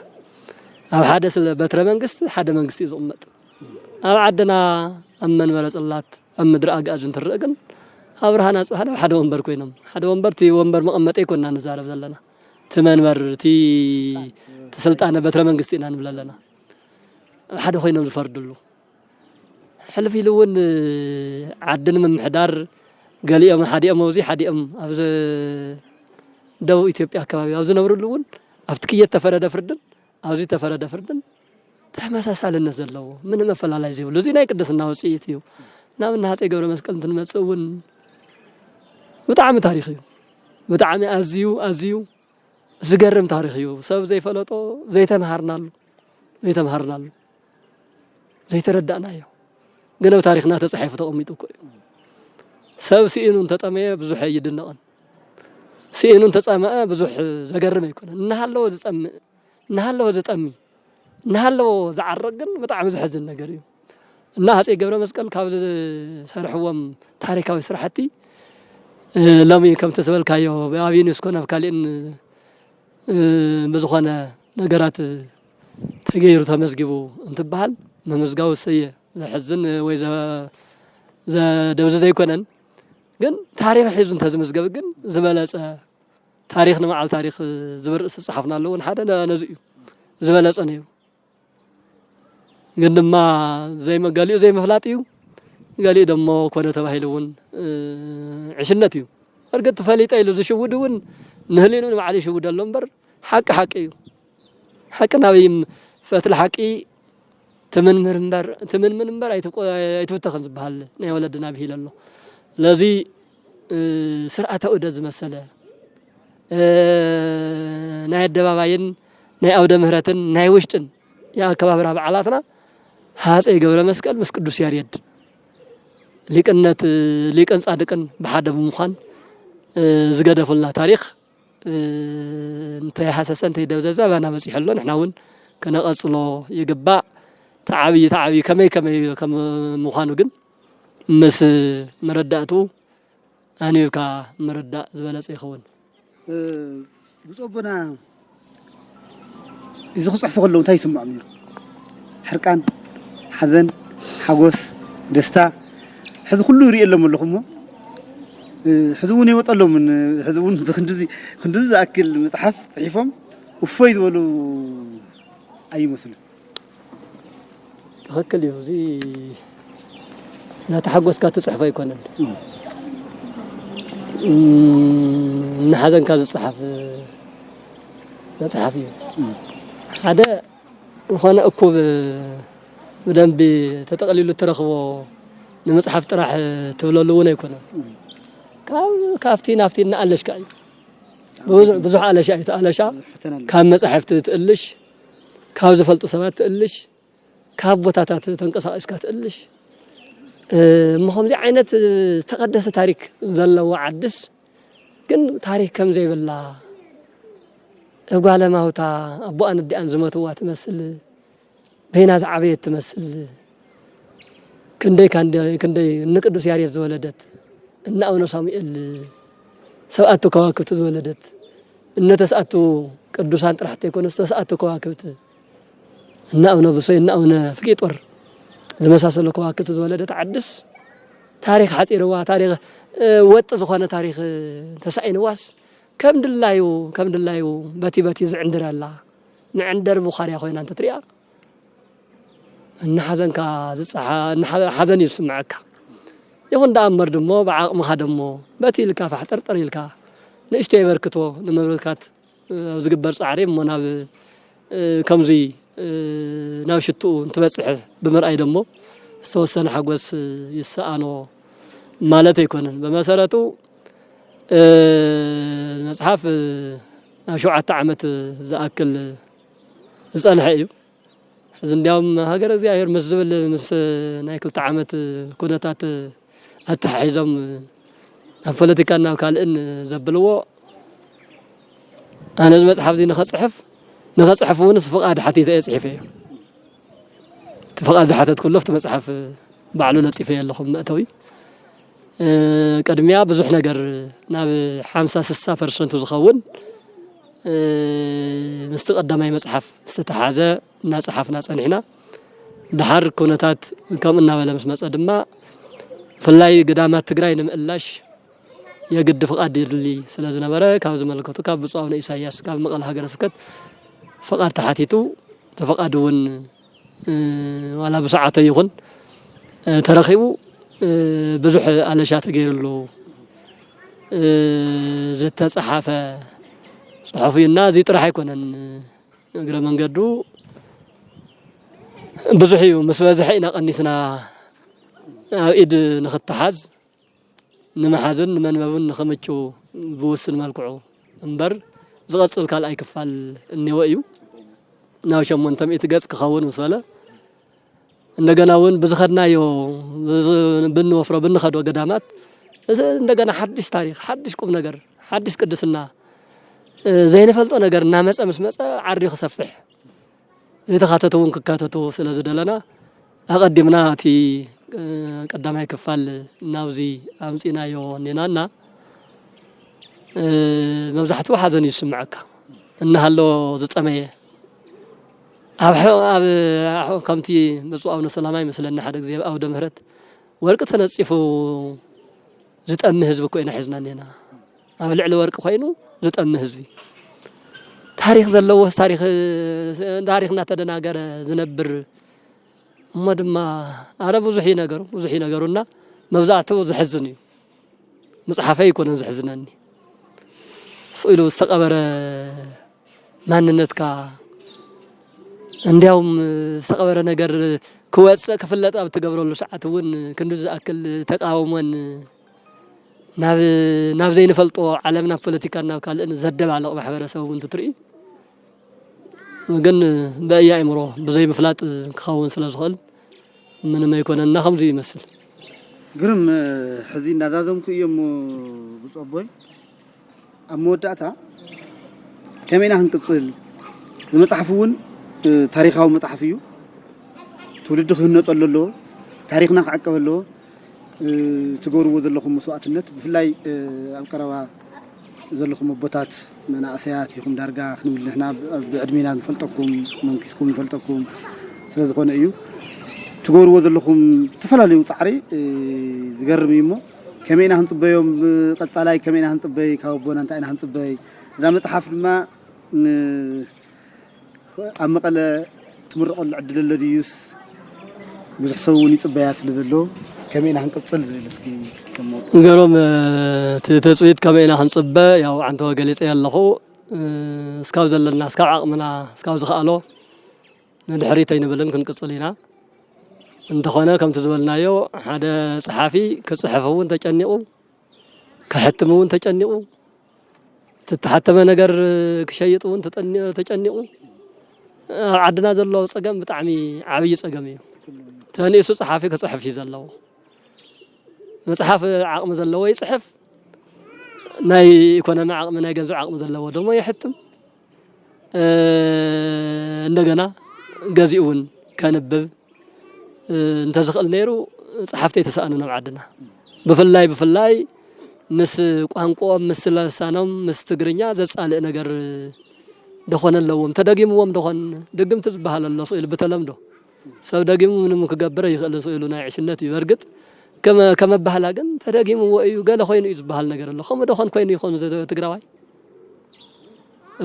اب حدا بتر منقست حدا منقستي زقمط اب عدنا امن ورصلات ام مدر اجاجن ترقن أبرهان أصحابه حدا ومبر كوينهم حدا ومبر تي ومبر مقمت أي كنا نزارب زلنا تمنبر تي تسلط أنا بتر من قستينا نبللنا حدا خوينهم الفرد له حلف يلون عدنا من محدار قال يوم حدي أم وزي حدي أم أبز دو إثيوبيا كبابي أبز نور اللون أفتكية تفرد فردن أبزي تفرد فردن تحمس على النزل له من ما فلا لا يزيو لزينا يقدس الناس يتيو نعم الناس يقولون مسكن تنمسون بتعامل تاريخي بتعامل أزيو زجرم تاريخي سبب زي فلوتو زي تمهرنا له زي تردنا يو قالوا تاريخنا تصحيف تقوميتو كوي سبب سئنون تطمي بزح يدنقن سئنون تطمع بزح زجرم يكون نهالو زطمي نهالو زعرقن بتعامل زحزن ነገር እዩ እና ሃፀይ ገብረ መስቀል ካብ ዝሰርሕዎም ታሪካዊ ስራሕቲ ሎሚ ከም ተሰበልካዮ ኣብ ዩኔስኮ ናብ ካልእን ብዝኾነ ነገራት ተገይሩ ተመዝጊቡ እንትበሃል መመዝጋቡ ሰየ ዘሕዝን ወይ ዘደብዘ ዘይኮነን ግን ታሪክ ሒዙ እንተዝምዝገብ ግን ዝበለፀ ታሪክ ንመዓል ታሪክ ዝብርእስ ዝፅሓፍና ኣለዎ ሓደ ነዚ እዩ ዝበለፀ ነይሩ ግን ድማ ገሊኡ ዘይምፍላጥ እዩ ገሊኡ ደሞ ኮነ ተባሂሉ እውን ዕሽነት እዩ እርግጥ ተፈሊጠ ኢሉ ዝሽውድ እውን ንህሊኑ ንባዕሉ ይሽውድ ኣሎ እምበር ሓቂ እዩ ሓቂ ናበይም ፈትሊ ሓቂ ትምንምር እምበር ኣይትውተኽን ዝበሃል ናይ ወለድና ብሂል ኣሎ ስለዚ ስርዓተ ዑደት ዝመሰለ ናይ ኣደባባይን ናይ ኣውደ ምህረትን ናይ ውሽጥን የኣከባብራ በዓላትና ሃፀይ ገብረ መስቀል ምስ ቅዱስ ያሬድ ሊቅን ጻድቅን ብሓደ ብምዃን ዝገደፉልና ታሪክ እንተይሓሰሰ እንተይደብዘዘ ባና በፂሐሎ ንሕና እውን ከነቐፅሎ ይግባእ ተዓብይ ከመይ ከም ምዃኑ ግን ምስ መረዳእቱ ኣንቢብካ መረዳእ ዝበለፀ ይኸውን ብፁዕ ኣቦና እዚ ክፅሕፎ ከለዉ እንታይ ይስምዖም ነይሩ ሕርቃን ሓዘን ሓጎስ ደስታ ሕዚ ኩሉ ይሪእየሎም ኣለኹ እሞ ሕዚ እውን ይወጠሎም ሕዚ እውን ብክንድዚ ዝኣክል መፅሓፍ ፅሒፎም እፎይ ዝበሉ ኣይመስሉን ትኽክል እዩ እዚ እናተሓጎስካ ትፅሕፎ ኣይኮነን ንሓዘንካ ዝፅሓፍ መጽሐፍ እዩ ሓደ ዝኾነ እኩብ ብደንቢ ተጠቕሊሉ ተረኽቦ ንመጽሐፍ ጥራሕ ትብለሉ እውን ኣይኮነን ካብቲ ናፍቲ እናኣለሽካ እዩ ብዙሕ ኣለሻ እዩ ተኣለሻ ካብ መጽሐፍቲ ትእልሽ ካብ ዝፈልጡ ሰባት ትእልሽ ካብ ቦታታት ተንቀሳቒስካ ትእልሽ ከምዚ ዓይነት ዝተቐደሰ ታሪክ ዘለዎ ዓድስ ግን ታሪክ ከም ዘይብላ እጓለ ማውታ ኣቦኣን ኣዲኣን ዝመትዋ ትመስል በይና ዝዓበየት ትመስል ክንደይ ንቅዱስ ያሬድ ዝወለደት እና ኣቡነ ሳሙኤል ሰብኣቱ ከዋክብቲ ዝወለደት እነ ተስኣቱ ቅዱሳን ጥራሕቲ ኣይኮኑስ ተስኣቱ ከዋክብቲ እና ኣቡነ ብሶይ እና ኣቡነ ፍቂጦር ዝመሳሰሉ ከዋክብቲ ዝወለደት ዓድስ ታሪክ ሓፂርዋ ታሪክ ወጥ ዝኾነ ታሪክ ተሳኢንዋስ ከም ድላዩ በቲ ዝዕንድረላ ንዕንደር ቡኻርያ ኮይና እንተ ትሪኣ እናሓዘንካ ሓዘን እዩ ዝስምዐካ ይኹን ዳኣመር ድሞ ብዓቕምኻ ደሞ በቲ ኢልካ ፋሕጠርጠር ኢልካ ንእሽቶ የበርክቶ ንምብርካት ዝግበር ፃዕሪ እሞ ናብ ከምዚ ናብ ሽትኡ እንትበፅሕ ብምርኣይ ደሞ ዝተወሰነ ሓጎስ ይሰኣኖ ማለት ኣይኮነን ብመሰረቱ መጽሐፍ ኣብ 7 ዓመት ዝኣክል ዝጸንሐ እዩ ሕዚ እንዲያውም ሃገር እግዚኣብሔር ምስ ዝብል ምስ ናይ 2 ዓመት ኩነታት ኣተሓሒዞም ኣብ ፖለቲካና ኣብ ካልእን ዘብልዎ ኣነ እዚ መጽሓፍ እዚ ንኸፅሕፍ እውን ፍቓድ ሓቲተ እየ ፅሒፈ እዩ እቲ ፍቓድ ዝሓተት ኩሎ ኣብቲ መጽሓፍ ባዕሉ ለጢፈ ኣለኹም መእተዊ ቅድሚያ ብዙሕ ነገር ናብ 50-60% ዝኸውን ምስቲ ቀዳማይ መጽሓፍ ዝተተሓዘ እናፀሓፍና ፀኒሕና ድሓር ኩነታት ከም እናበለ ምስ መፀ ድማ ፍላይ ገዳማት ትግራይ ንምእላሽ የግድ ፍቓድ ይድሊ ስለ ዝነበረ ካብ ዝመለከቱ ካብ ብፁዕ ኣቡነ ኢሳያስ ካብ መቐለ ሃገረ ስብከት ፍቓድ ተሓቲቱ ተፈቓድ እውን ዋላ ብሰዓተ ይኹን ተረኺቡ ብዙሕ ኣለሻ ተገይሩሉ ዝተፀሓፈ ጽሑፍ እዩና እዚ ጥራሕ ኣይኮነን እግረ መንገዱ ብዙሕ እዩ ምስ በዝሐ ኢና ቀኒስና ኣብ ኢድ ንኽትሓዝ ንመሓዝን ንመንበብን ንኽምቹ ብውስን መልክዑ እምበር ዝቐፅል ካልኣይ ክፋል እኒወ እዩ ናብ 800 ገጽ ክኸውን ምስ በለ እንደገና እውን ብዝኸድናዮ ብንወፍሮ ብንኸዶ ገዳማት እንደገና ሓድሽ ታሪክ ሓድሽ ቁም ነገር ሓድሽ ቅድስና ዘይንፈልጦ ነገር እናመፀ ምስ መፀ ዓርዲ ክሰፍሕ የተኻተቱ እውን ክካተቱ ስለ ዝደለና ኣቐዲምና እቲ ቀዳማይ ክፋል ናብዚ ኣምፂናዮ ኔናና መብዛሕትኡ ሓዘን ይስምዐካ እናሃሎ ዝፀመየ ኣብ ከምቲ ብፁዕ ኣቡነ ሰላማይ መስለና ሓደ ግዜ ኣውደ ምህረት ወርቂ ተነፂፉ ዝጠምህ ህዝቢ ኮይና ሒዝና ኔና ኣብ ልዕሊ ወርቂ ኮይኑ ዝጠምህ ህዝቢ ታሪክ ዘለዎስ ታሪክ እናተደናገረ ዝነብር እሞ ድማ ኣረ ብዙሕ ነገሩና መብዛሕትኡ ዝሕዝን እዩ መፅሓፈይ ይኮነን ዝሕዝነኒ ስኢሉ ዝተቐበረ ማንነትካ እንዲያውም ዝተቐበረ ነገር ክወፅእ ክፍለጥ ኣብ ትገብረሉ ሰዓት እውን ክንዲ ዝኣክል ተቃውሞን ናብ ዘይንፈልጦ ዓለም ናብ ፖለቲካ ናብ ካልእን ዘደባለቕ ማሕበረሰብ እውን ትርኢ ግን በእያ ኣእምሮ ብዘይ ምፍላጥ ክኸውን ስለ ዝኽእል ምንም ኣይኮነና ከምዚ ይመስል ግርም ሕዚ እናዛዘምኩ እዮም ብፁዕ ኣቦይ ኣብ መወዳእታ ከመይና ክንቅፅል ዝመፅሓፍ እውን ታሪካዊ መፅሓፍ እዩ ትውልዲ ክህነፀሉ ኣለዎ ታሪክና ክዓቀብ ኣለዎ ትገብርዎ ዘለኹም መስዋዕትነት ብፍላይ ኣብ ቀረባ ዘለኹም ኣቦታት መናእሰያት ይኹም ዳርጋ ክንብል ንሕና ብዕድሜና ንፈልጠኩም መንኪስኩም ንፈልጠኩም ስለ ዝኾነ እዩ ትገብርዎ ዘለኹም ዝተፈላለዩ ፃዕሪ ዝገርም እዩ እሞ ከመይና ክንፅበዮም ቀጣላይ ከመይና ክንፅበይ ካብ ኣቦና እንታይ ኢና ክንፅበይ እዛ መፅሓፍ ድማ ኣብ መቐለ ትምረቐሉ ዕድል ኣሎ ድዩስ ብዙሕ ሰብ እውን ይፅበያ ስለ ዘሎ ከመይና ክንቅፅል ዝብል እስኪ ገሮም ተፅዊት ከመይና ክንፅበ ያው ዓንተ ገሊፀ ኣለኹ እስካብ ዘለና እስካብ ዓቕምና እስካብ ዝኽኣሎ ንድሕሪት ኣይንብልን ክንቅፅል ኢና እንተኾነ ከምቲ ዝበልናዮ ሓደ ጸሓፊ ክጽሕፍ እውን ተጨኒቑ ክሕትም እውን ተጨኒቑ ትተሓተመ ነገር ክሸይጥ እውን ተጨኒቑ ኣብ ዓድና ዘሎ ፀገም ብጣዕሚ ዓብይ ፀገም እዩ ተኒሱ ጸሓፊ ክጽሕፍ እዩ ዘለዎ መጽሓፍ ዓቕሚ ዘለዎ ይጽሕፍ ናይ ኢኮኖሚ ዓቕሚ ናይ ገንዘብ ዓቕሚ ዘለዎ ደሞ ይሕትም እንደገና ገዚኡ እውን ከንብብ እንተዝኽእል ነይሩ ጸሓፍተይ ተሰኣኑና ኣብ ዓድና ብፍላይ ምስ ቋንቋኦም ምስ ልሳኖም ምስ ትግርኛ ዘጻልእ ነገር ደኾነ ኣለዎም ተደጊምዎም ደኾን ድግምቲ ዝበሃል ኣሎ ስኢሉ ብተለምዶ ሰብ ደጊሙ ምንም ክገብር ይኽእል ስኢሉ ናይ ዕሽነት እዩ በርግጥ ከመ ባህላ ግን ተደጊምዎ እዩ ገለ ኮይኑ እዩ ዝበሃል ነገር ኣሎ ከምኡ ደኾን ኮይኑ ይኾን ትግራዋይ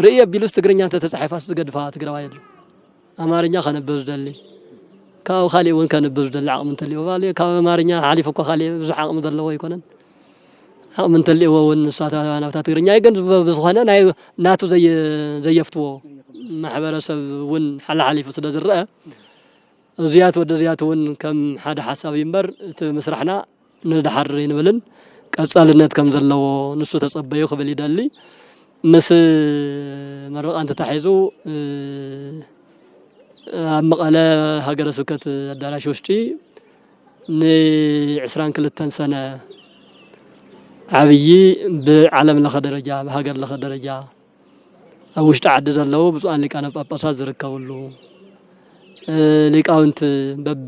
ርእየ ቢሉስ ትግርኛ ተጻሒፋስ ዝገድፋ ትግራዋይ ኣሎ ኣማርኛ ከነበብ ዝደሊ ካብ ካሊእ እውን ከነበብ ዝደሊ ዓቕሚ እንተልይዎ ባልየ ካብ ኣማርኛ ሓሊፉ እኳ ካሊእ ብዙሕ ዓቕሚ ዘለዎ ይኮነን ዓቕሚ እንተልይዎ እውን ንሳታ ናብታ ትግርኛ ግን ብዝኾነ ናይ ናቱ ዘየፍትዎ ማሕበረሰብ እውን ሓላሓሊፉ ስለ ዝረአ እዚያት ወደ እዚያት እውን ከም ሓደ ሓሳብ ይምበር እቲ ምስራሕና ንድሓር ይንብልን ቀጻልነት ከም ዘለዎ ንሱ ተጸበዩ ክብል ይደሊ ምስ መረቓን ተታሒዙ ኣብ መቐለ ሃገረ ስብከት ኣዳራሽ ውሽጢ ን22 ሰነ ዓብይ ብዓለም ለኸ ደረጃ ብሃገር ለኸ ደረጃ ኣብ ውሽጢ ዓዲ ዘለዉ ብፁዓን ሊቃነ ጳጳሳት ዝርከብሉ ሊቃውንቲ በብ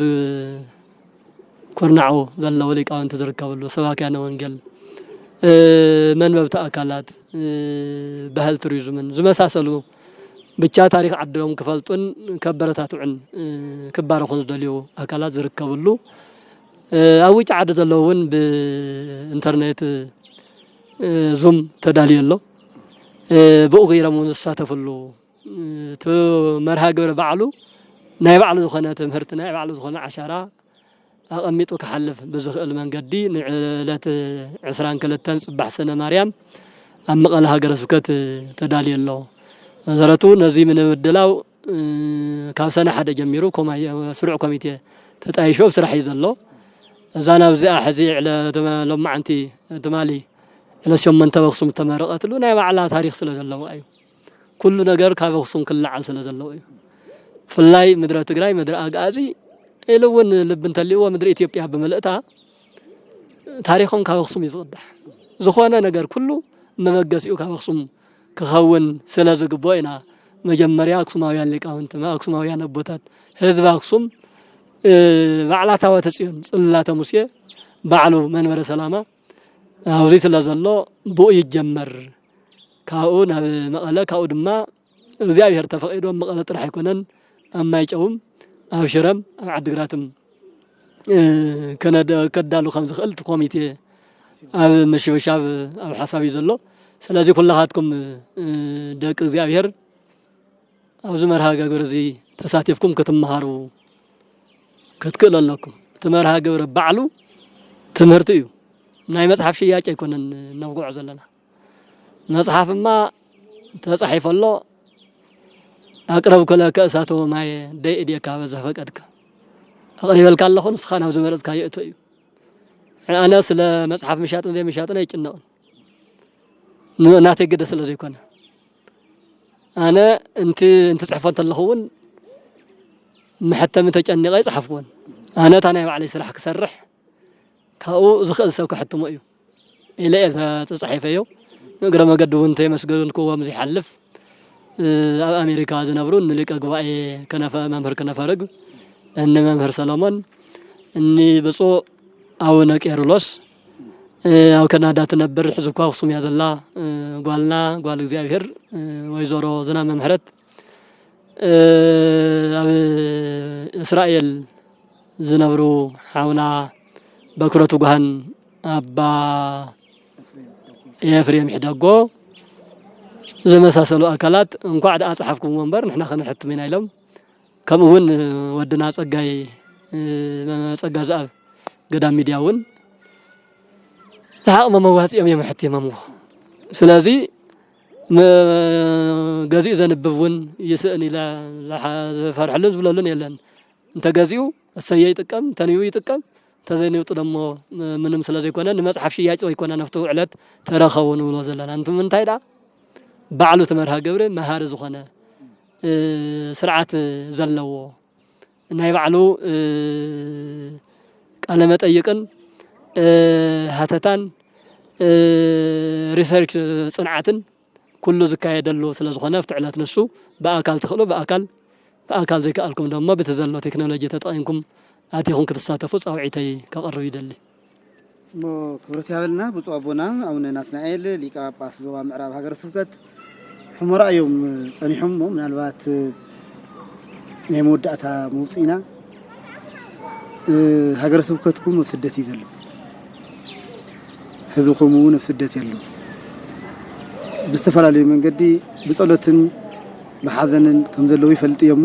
ኩርናዑ ዘለዉ ሊቃውንቲ ዝርከብሉ ሰባክያነ ወንጌል መንበብቲ ኣካላት ባህል ቱሪዝምን ዝመሳሰሉ ብቻ ታሪክ ዓዶም ክፈልጡን ከበረታትዑን ክባረኹን ዝደልዩ ኣካላት ዝርከብሉ ኣብ ውጭ ዓዲ ዘለዉ እውን ብኢንተርኔት ዙም ተዳልዩ ኣሎ ብኡ ገይሮም እውን ዝሳተፍሉ እቲ መርሃ ግብሪ ባዕሉ ናይ ባዕሉ ዝኾነ ትምህርቲ ናይ ባዕሉ ዝኾነ ዓሻራ ኣቐሚጡ ክሓልፍ ብዝኽእል መንገዲ ንዕለት 22 ጽባሕ ሰነ ማርያም ኣብ መቐለ ሃገረ ስብከት ተዳልዩ ኣሎ መሰረቱ ነዚ ምንምድላው ካብ ሰነ ሓደ ጀሚሩ ስሩዕ ኮሚቴ ተጣይሾ ስራሕ እዩ ዘሎ እዛ ናብዚኣ ሕዚ ሎማዓንቲ ትማሊ ዕለት 8 በኽሱም ተመረቐትሉ ናይ ባዕላ ታሪክ ስለ ዘለዎ እዩ ኩሉ ነገር ካብ ኣኽሱም ክለዓል ስለ ዘለዎ እዩ ፍላይ ምድረ ትግራይ ምድረ ኣጋዚ ኢሉ እውን ልብ እንተልይዎ ምድሪ ኢትዮጵያ ብምልእታ ታሪኾም ካብ ኣኽሱም እዩ ዝቕዳሕ ዝኾነ ነገር ኩሉ መመገሲኡ ካብ ኣኽሱም ክኸውን ስለ ዝግብኦ ኢና መጀመርያ ኣክሱማውያን ሊቃውንቲ ኣክሱማውያን ኣቦታት ህዝቢ ኣክሱም ባዕላ ታቦተ ጽዮን ጽላተ ሙሴ ባዕሉ መንበረ ሰላማ ኣብዚ ስለ ዘሎ ብኡ ይጀመር ካብኡ ናብ መቐለ ካብኡ ድማ እግዚአብሔር ተፈቂዶም መቐለ ጥራሕ ኣይኮነን ኣብ ማይጨውም ኣብ ሽረም ኣብ ዓዲግራትም ከዳሉ ከም ዝኽእል ኮሚቴ ኣብ ምሽብሻብ ኣብ ሓሳብ እዩ ዘሎ ስለዚ ኩላኻትኩም ደቂ እግዚአብሔር ኣብዚ መርሃ ግብሪ እዚ ተሳቲፍኩም ክትመሃሩ ክትክእሉ ኣለኩም እቲ መርሃ ግብሪ ባዕሉ ትምህርቲ እዩ ናይ መጽሓፍ ሽያጭ ኣይኮነን እናብጉዕ ዘለና መጽሓፍማ ተጻሒፈ ኣሎ ኣቅረብኩ ለከ እሳቶ ማይ ደይእድየካ በዛ ፈቀድካ ኣቕሪበልካ ኣለኹ ንስኻ ናብ ዝመረጽካዮ እቶ እዩ ኣነ ስለ መጽሓፍ ምሻጥን ዘይምሻጥን ኣይጭነቕን ናተይ ግደ ስለ ዘይኮነ ኣነ እንቲ ጽሕፎ እንተለኹ እውን መሕተሚ ተጨኒቐ ይጽሓፍኩን ኣነ እታ ናይ ባዕለይ ስራሕ ክሰርሕ ካብኡ ዝኽእል ሰብ ክሕትሞ እዩ ኢለ ተጻሒፈዮ ንእግረ መገዲ እውን ተመስገንክዎም ዘይሓልፍ ኣብ ኣሜሪካ ዝነብሩ ንሊቀ ጉባኤ መምህር ከነፈርግ እኒ መምህር ሰሎሞን እኒ ብፁዕ ኣቡነ ቄርሎስ ኣብ ካናዳ ትነብር ሕዚ እኳ ኣክሱም እያ ዘላ ጓል እግዚአብሔር ወይዘሮ ዝናብ መምሕረት ኣብ እስራኤል ዝነብሩ ሓውና በክረቱ ጓሃን ኣባ ኤፍሬም ሕደጎ ዝመሳሰሉ ኣካላት እንኳዕ ደኣ ጸሓፍኩም ወንበር ንሕና ከነሕትም ኢና ኢሎም ከምኡውን ወድና ጸጋይ ዝኣብ ገዳም ሚድያ እውን ዝሓቕመ መዋፂኦም እዮም ሕቲሞምዎ ስለዚ ገዚኡ ዘንብውን ይስእን ኢላ ፈርሕልን ዝብለሉን የለን እንተ ገዚኡ እሰየ ይጥቀም ተንዩ ይጥቀም ተዘይንውጡ ደሞ ምንም ስለዘይኮነ ንመጽሐፍ ሽያጭ ይኮና ነፍቱ ዕለት ተረኸውን ብሎ ዘለና እንት ምንታይ ዳ ባዕሉ ተመርሃ ገብረ መሃር ዝኾነ ስርዓት ዘለዎ ናይ ባዕሉ ቃለ መጠይቅን ሃተታን ሪሰርች ጽንዓትን ኩሉ ዝካየደሉ ስለዝኾነ ፍቲ ዕለት ንሱ በአካል ተኽእሉ በአካል ዘይከኣልኩም ደሞ በተዘሎ ቴክኖሎጂ ተጠቒምኩም ኣቲኹም ክትሳተፉ ጻውዒተይ ከቕርብ ይደሊ ክብረት ያበልና ብፁዕ አቦና አቡነ ናትናኤል ሊቀ ጳጳስ ዞባ ምዕራብ ሀገረ ስብከት ሕሙራ እዮም ጸኒሖም ምናልባት ናይ መወዳእታ መውፅኢና ሀገረ ስብከትኩም ኣብ ስደት እዩ ዘሎ ህዝብኩም እውን ኣብ ስደት የሎ ብዝተፈላለዩ መንገዲ ብጸሎትን ብሓዘንን ከም ዘለዉ ይፈልጡ እዮም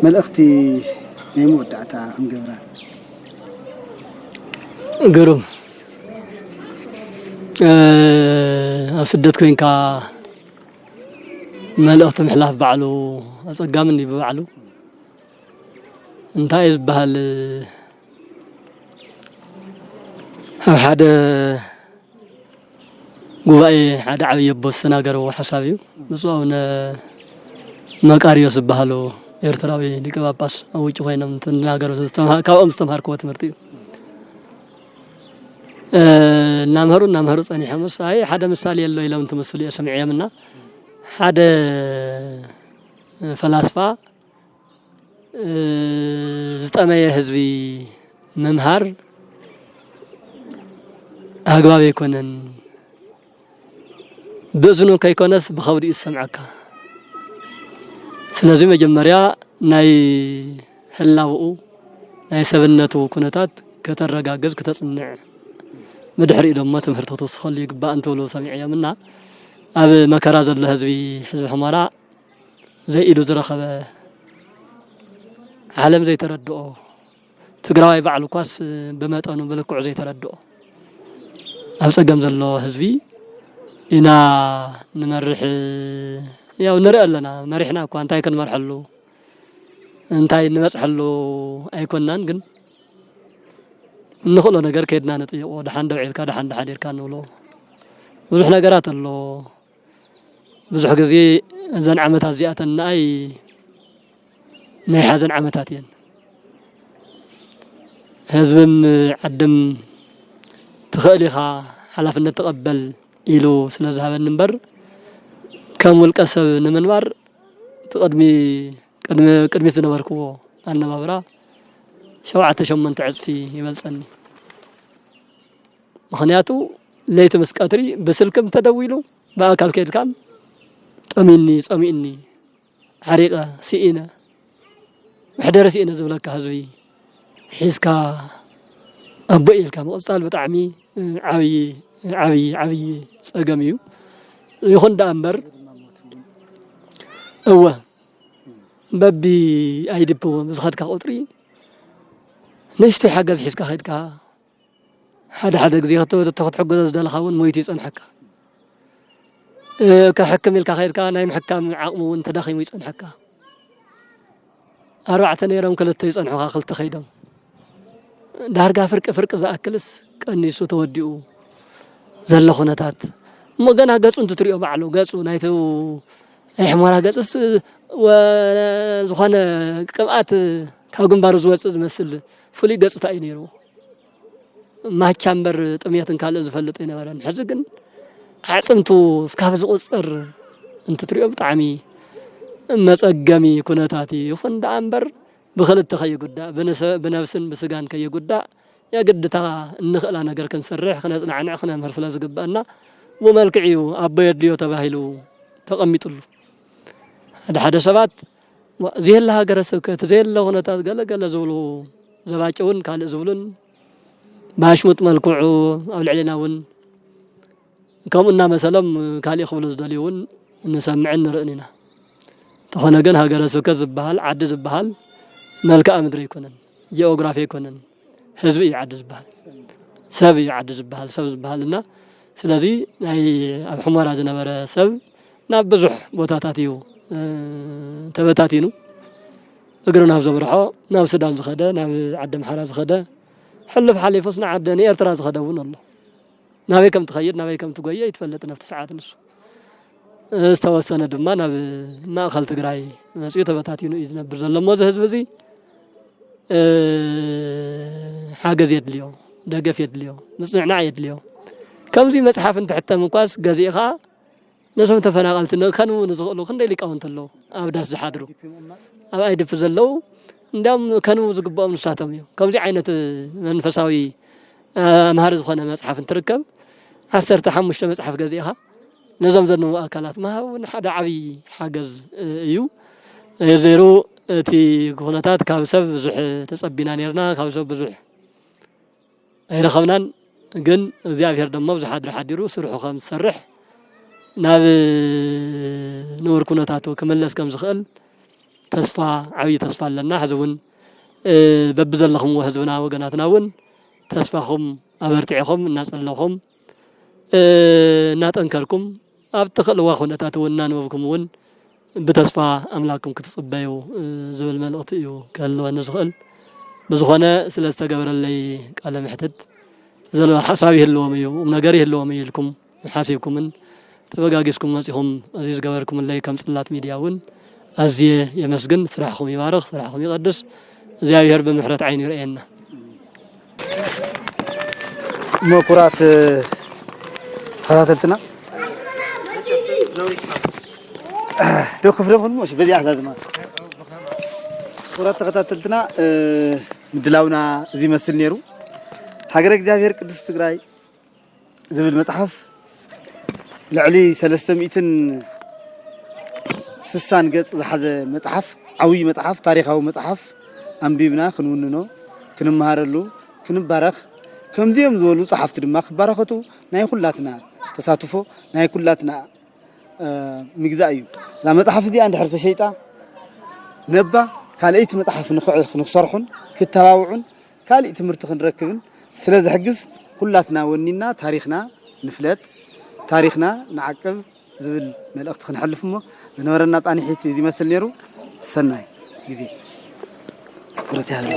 መልእኽቲ ናይ መወዳእታ ክንገብራ ግሩም ኣብ ስደት ኮይንካ መልእኽቲ ምሕላፍ ባዕሉ ኣጸጋምን እዩ ብባዕሉ እንታይ እዩ ዝበሃል ኣብ ሓደ ጉባኤ ሓደ ዓብይ ኣቦ ዝተናገረዎ ሓሳብ እዩ ብፁዕ አቡነ መቃርዮስ ዝበሃሉ ኤርትራዊ ሊቀ ጳጳስ ኣብ ውጭ ኮይኖም እንትናገሩ ካብኦም ዝተምሃርክዎ ትምህርቲ እዩ እናምሃሩ ጸኒሖምስ ኣይ ሓደ ምሳሌ የሎ ኢሎም ትመስሉ እየ ሰሚዐዮምና ሓደ ፈላስፋ ዝጠመየ ህዝቢ መምሃር ኣግባብ ኣይኮነን ብእዝኑ ከይኮነስ ብኸውዲ እዩ ዝሰምዐካ ስለዚ መጀመርያ ናይ ህላውኡ ናይ ሰብነቱ ኩነታት ከተረጋገዝ ከተጽንዕ ምድሕሪኡ ደሞ ትምህርቲ ክትወስኸሉ ይግባእ እንትብሉ ሰሚዐዮምና ኣብ መከራ ዘሎ ህዝቢ ሕሙራ ዘይኢሉ ዝረኸበ ዓለም ዘይተረድኦ ትግራዋይ ባዕሉ ኳስ ብመጠኑ ብልክዑ ዘይተረድኦ ኣብ ጸገም ዘሎ ህዝቢ ኢና ንመርሕ ያው ንርኢ ኣለና መሪሕና እኳ እንታይ ክንመርሐሉ እንታይ ንበጽሐሉ ኣይኮናን ግን ንኽእሎ ነገር ከይድና ንጥይቆ ድሓን ደውዒልካ ድሓን ሓዲርካ ንብሎ ብዙሕ ነገራት ኣሎ ብዙሕ ግዜ እዘን ዓመታት እዚኣተን ንኣይ ናይ ሓዘን ዓመታት እየን ህዝብም ዓድም ትኽእል ኢኻ ሓላፍነት ተቐበል ኢሉ ስለ ዝሃበኒ እምበር ከም ውልቀ ሰብ ንምንባር ቅድሚት ዝነበርክዎ ኣነባብራ 7-8 ዕፅፊ ይበልጸኒ ምኽንያቱ ለይቲ ምስ ቀትሪ ብስልክም ተደዊሉ ብኣካል ከይድካም ጸሚእኒ ሓሪቐ ሲኢነ ምሕደረ ሲኢነ ዝብለካ ህዝቢ ሒዝካ ኣቦ ኢልካ ምቕጻል ብጣዕሚ ዓብይ ጸገም እዩ ይኹን ዳ እምበር እወ በቢ ኣይድብዎ ዝኸድካ ቁጥሪ ንእሽተይ ሓገዝ ሒዝካ ኸድካ ሓደ ግዜ ክትሕግዞ ዝደለኻ እውን ሞይቱ ይጸንሐካ ከሕክም ኢልካ ኸድካ ናይ ምሕካም ዓቕሙ እውን ተዳኺሙ ይጸንሐካ 4 ነይሮም 2 ይጸንሑኻ 2 ኸይዶም ዳርጋ ፍርቂ ዝኣክልስ ቀኒሱ ተወዲኡ ዘሎ ኩነታት እሞ ገና ገጹ እንትትሪኦ ባዕሉ ገጹ ናይቲ ሕሙራ ገጽስ ዝኾነ ቅብኣት ካብ ግንባሩ ዝወፅእ ዝመስል ፍሉይ ገጽታ እዩ ነይሩ ማቻ እምበር ጥምየትን ካልእ ዝፈልጥ ይነበረን ሕዚ ግን ዓጽምቱ እስካብ ዝቁፅር እንትትሪኦ ብጣዕሚ መጸገሚ ኩነታት ይኹን ዳ እምበር ብኽልተ ከይጉዳእ ብነፍስን ብስጋን ከይጉዳእ የግድታ እንኽእላ ነገር ክንሰርሕ ክነጽናዕንዕ ክነምህር ስለ ዝግባአና ብመልክዕ እዩ ኣቦ የድልዮ ተባሂሉ ተቐሚጡሉ ሓደ ሰባት ዘየላ ሃገረ ስብከት ዘየላ ኩነታት ገለገለ ዝብሉ ዘባጭውን ካልእ ዝብሉን ባሽሙጥ መልክዑ ኣብ ልዕሊና እውን ከምኡ እናመሰሎም ካልእ ክብሉ ዝደልዩ እውን ንሰምዕን ንርእን ኢና ተኾነ ግን ሃገረ ስብከት ዝበሃል ዓዲ ዝበሃል መልክዓ ምድሪ ኣይኮነን ጂኦግራፊ ኣይኮነን ህዝቢ እዩ ዓዲ ዝበሃል ሰብ እዩ ዓዲ ዝበሃል ሰብ ዝበሃልና ስለዚህ ናይ ኣብ ሕሞራ ዝነበረ ሰብ ናብ ብዙሕ ቦታታት እዩ ተበታቲኑ እግሩ ናብ ዘብርሖ ናብ ሱዳን ዝኸደ ናብ ዓዲ ኣምሓራ ዝኸደ ሕልፍ ሓሊፉስ ንዓዲ ንኤርትራ ዝኸደ እውን ኣሎ ናበይ ከም ትኸይድ ናበይ ከም ትጎየ ይትፈልጥ ነፍቲ ሰዓት ንሱ ዝተወሰነ ድማ ናብ ማእኸል ትግራይ መፅኡ ተበታቲኑ እዩ ዝነብር ዘሎ እሞ እዚ ህዝቢ እዚ ሓገዝ የድልዮ ደገፍ የድልዮ ምፅዕናዕ የድልዮ ከምዚ መፅሓፍ እንትሕተም እንኳስ ገዚእኻ ነዞም ተፈናቐልቲ ከንቡ ንዝኽእሉ ክንደይ ሊቃውንቲ ኣለዉ ኣብ ዳስ ዝሓድሩ ኣብ ኣይድፒ ዘለዉ እንዲያውም ከንቡ ዝግብኦም ንሳቶም እዮም ከምዚ ዓይነት መንፈሳዊ ኣምሃሪ ዝኾነ መፅሓፍ እንትርከብ 15 መፅሓፍ ገዚእኻ ነዞም ዘንቡ ኣካላት ምሃብ እውን ሓደ ዓብዪ ሓገዝ እዩ ዘይሩ እቲ ኩነታት ካብ ሰብ ብዙሕ ተፀቢና ነርና ካብ ሰብ ብዙሕ ኣይረኸብናን ግን እግዚኣብሔር ደሞ ብዝሓድሪ ሓዲሩ ስርሑ ከም ዝሰርሕ ናብ ንቡር ኩነታቱ ክምለስ ከም ዝኽእል ተስፋ ዓብዪ ተስፋ ኣለና ሕዚ እውን በብዘለኹምዎ ህዝብና ወገናትና እውን ተስፋኹም ኣበርቲዕኹም እናፀለኹም እናጠንከርኩም ኣብ ትኽእልዋ ኩነታት እውን እናንበብኩም እውን ብተስፋ ኣምላክኩም ክትፅበዩ ዝብል መልእኽቲ እዩ ክህልወኒ ዝኽእል ብዝኾነ ስለ ዝተገበረለይ ቃለ ምሕትት ዘሎ ሓሳብ ይህልዎም እዩ ነገር ይህልዎም እዩ ኢልኩም ሓሲብኩምን ተበጋጊስኩም መፂኹም እዚ ዝገበርኩምለይ ከም ፅላት ሚድያ እውን ኣዝየ የመስግን ስራሕኹም ይባርኽ ስራሕኹም ይቐድስ እግዚኣብሔር ብምሕረት ዓይኑ ይርአየና መኩራት ተኸታተልትና ደው ክፍረም مش በዚህ አዛዝማ ኩራት ተኸታተልትና ምድላውና እዚ መስል ነይሩ ሃገረ እግዚአብሔር ቅዱስ ትግራይ ዝብል መጽሐፍ ልዕሊ 360 ገጽ ዝሓዘ መጽሐፍ ዓብይ መጽሐፍ ታሪኻዊ መጽሐፍ አንቢብና ክንውንኖ ክንመሃረሉ ክንባረኽ ከምዚኦም ዝበሉ ጸሓፍቲ ድማ ክባረኸቱ ናይ ኩላትና ተሳትፎ ናይ ኩላትና ምግዛእ እዩ ዛ መጽሐፍ እዚ አንድ ሕርተ ሸይጣ ነባ ካልእት መጽሐፍ ንኽሰርሑን ክተባብዑን ካልእ ትምህርቲ ክንረክብን ስለ ዝሕግዝ ኩላትና ወኒና ታሪኽና ንፍለጥ ታሪኽና ንዓቅብ ዝብል መልእኽቲ ክንሕልፍ እሞ ዝነበረና ጣኒሒት እዚ መስል ነይሩ ሰናይ ግዜ ኩረት ያህል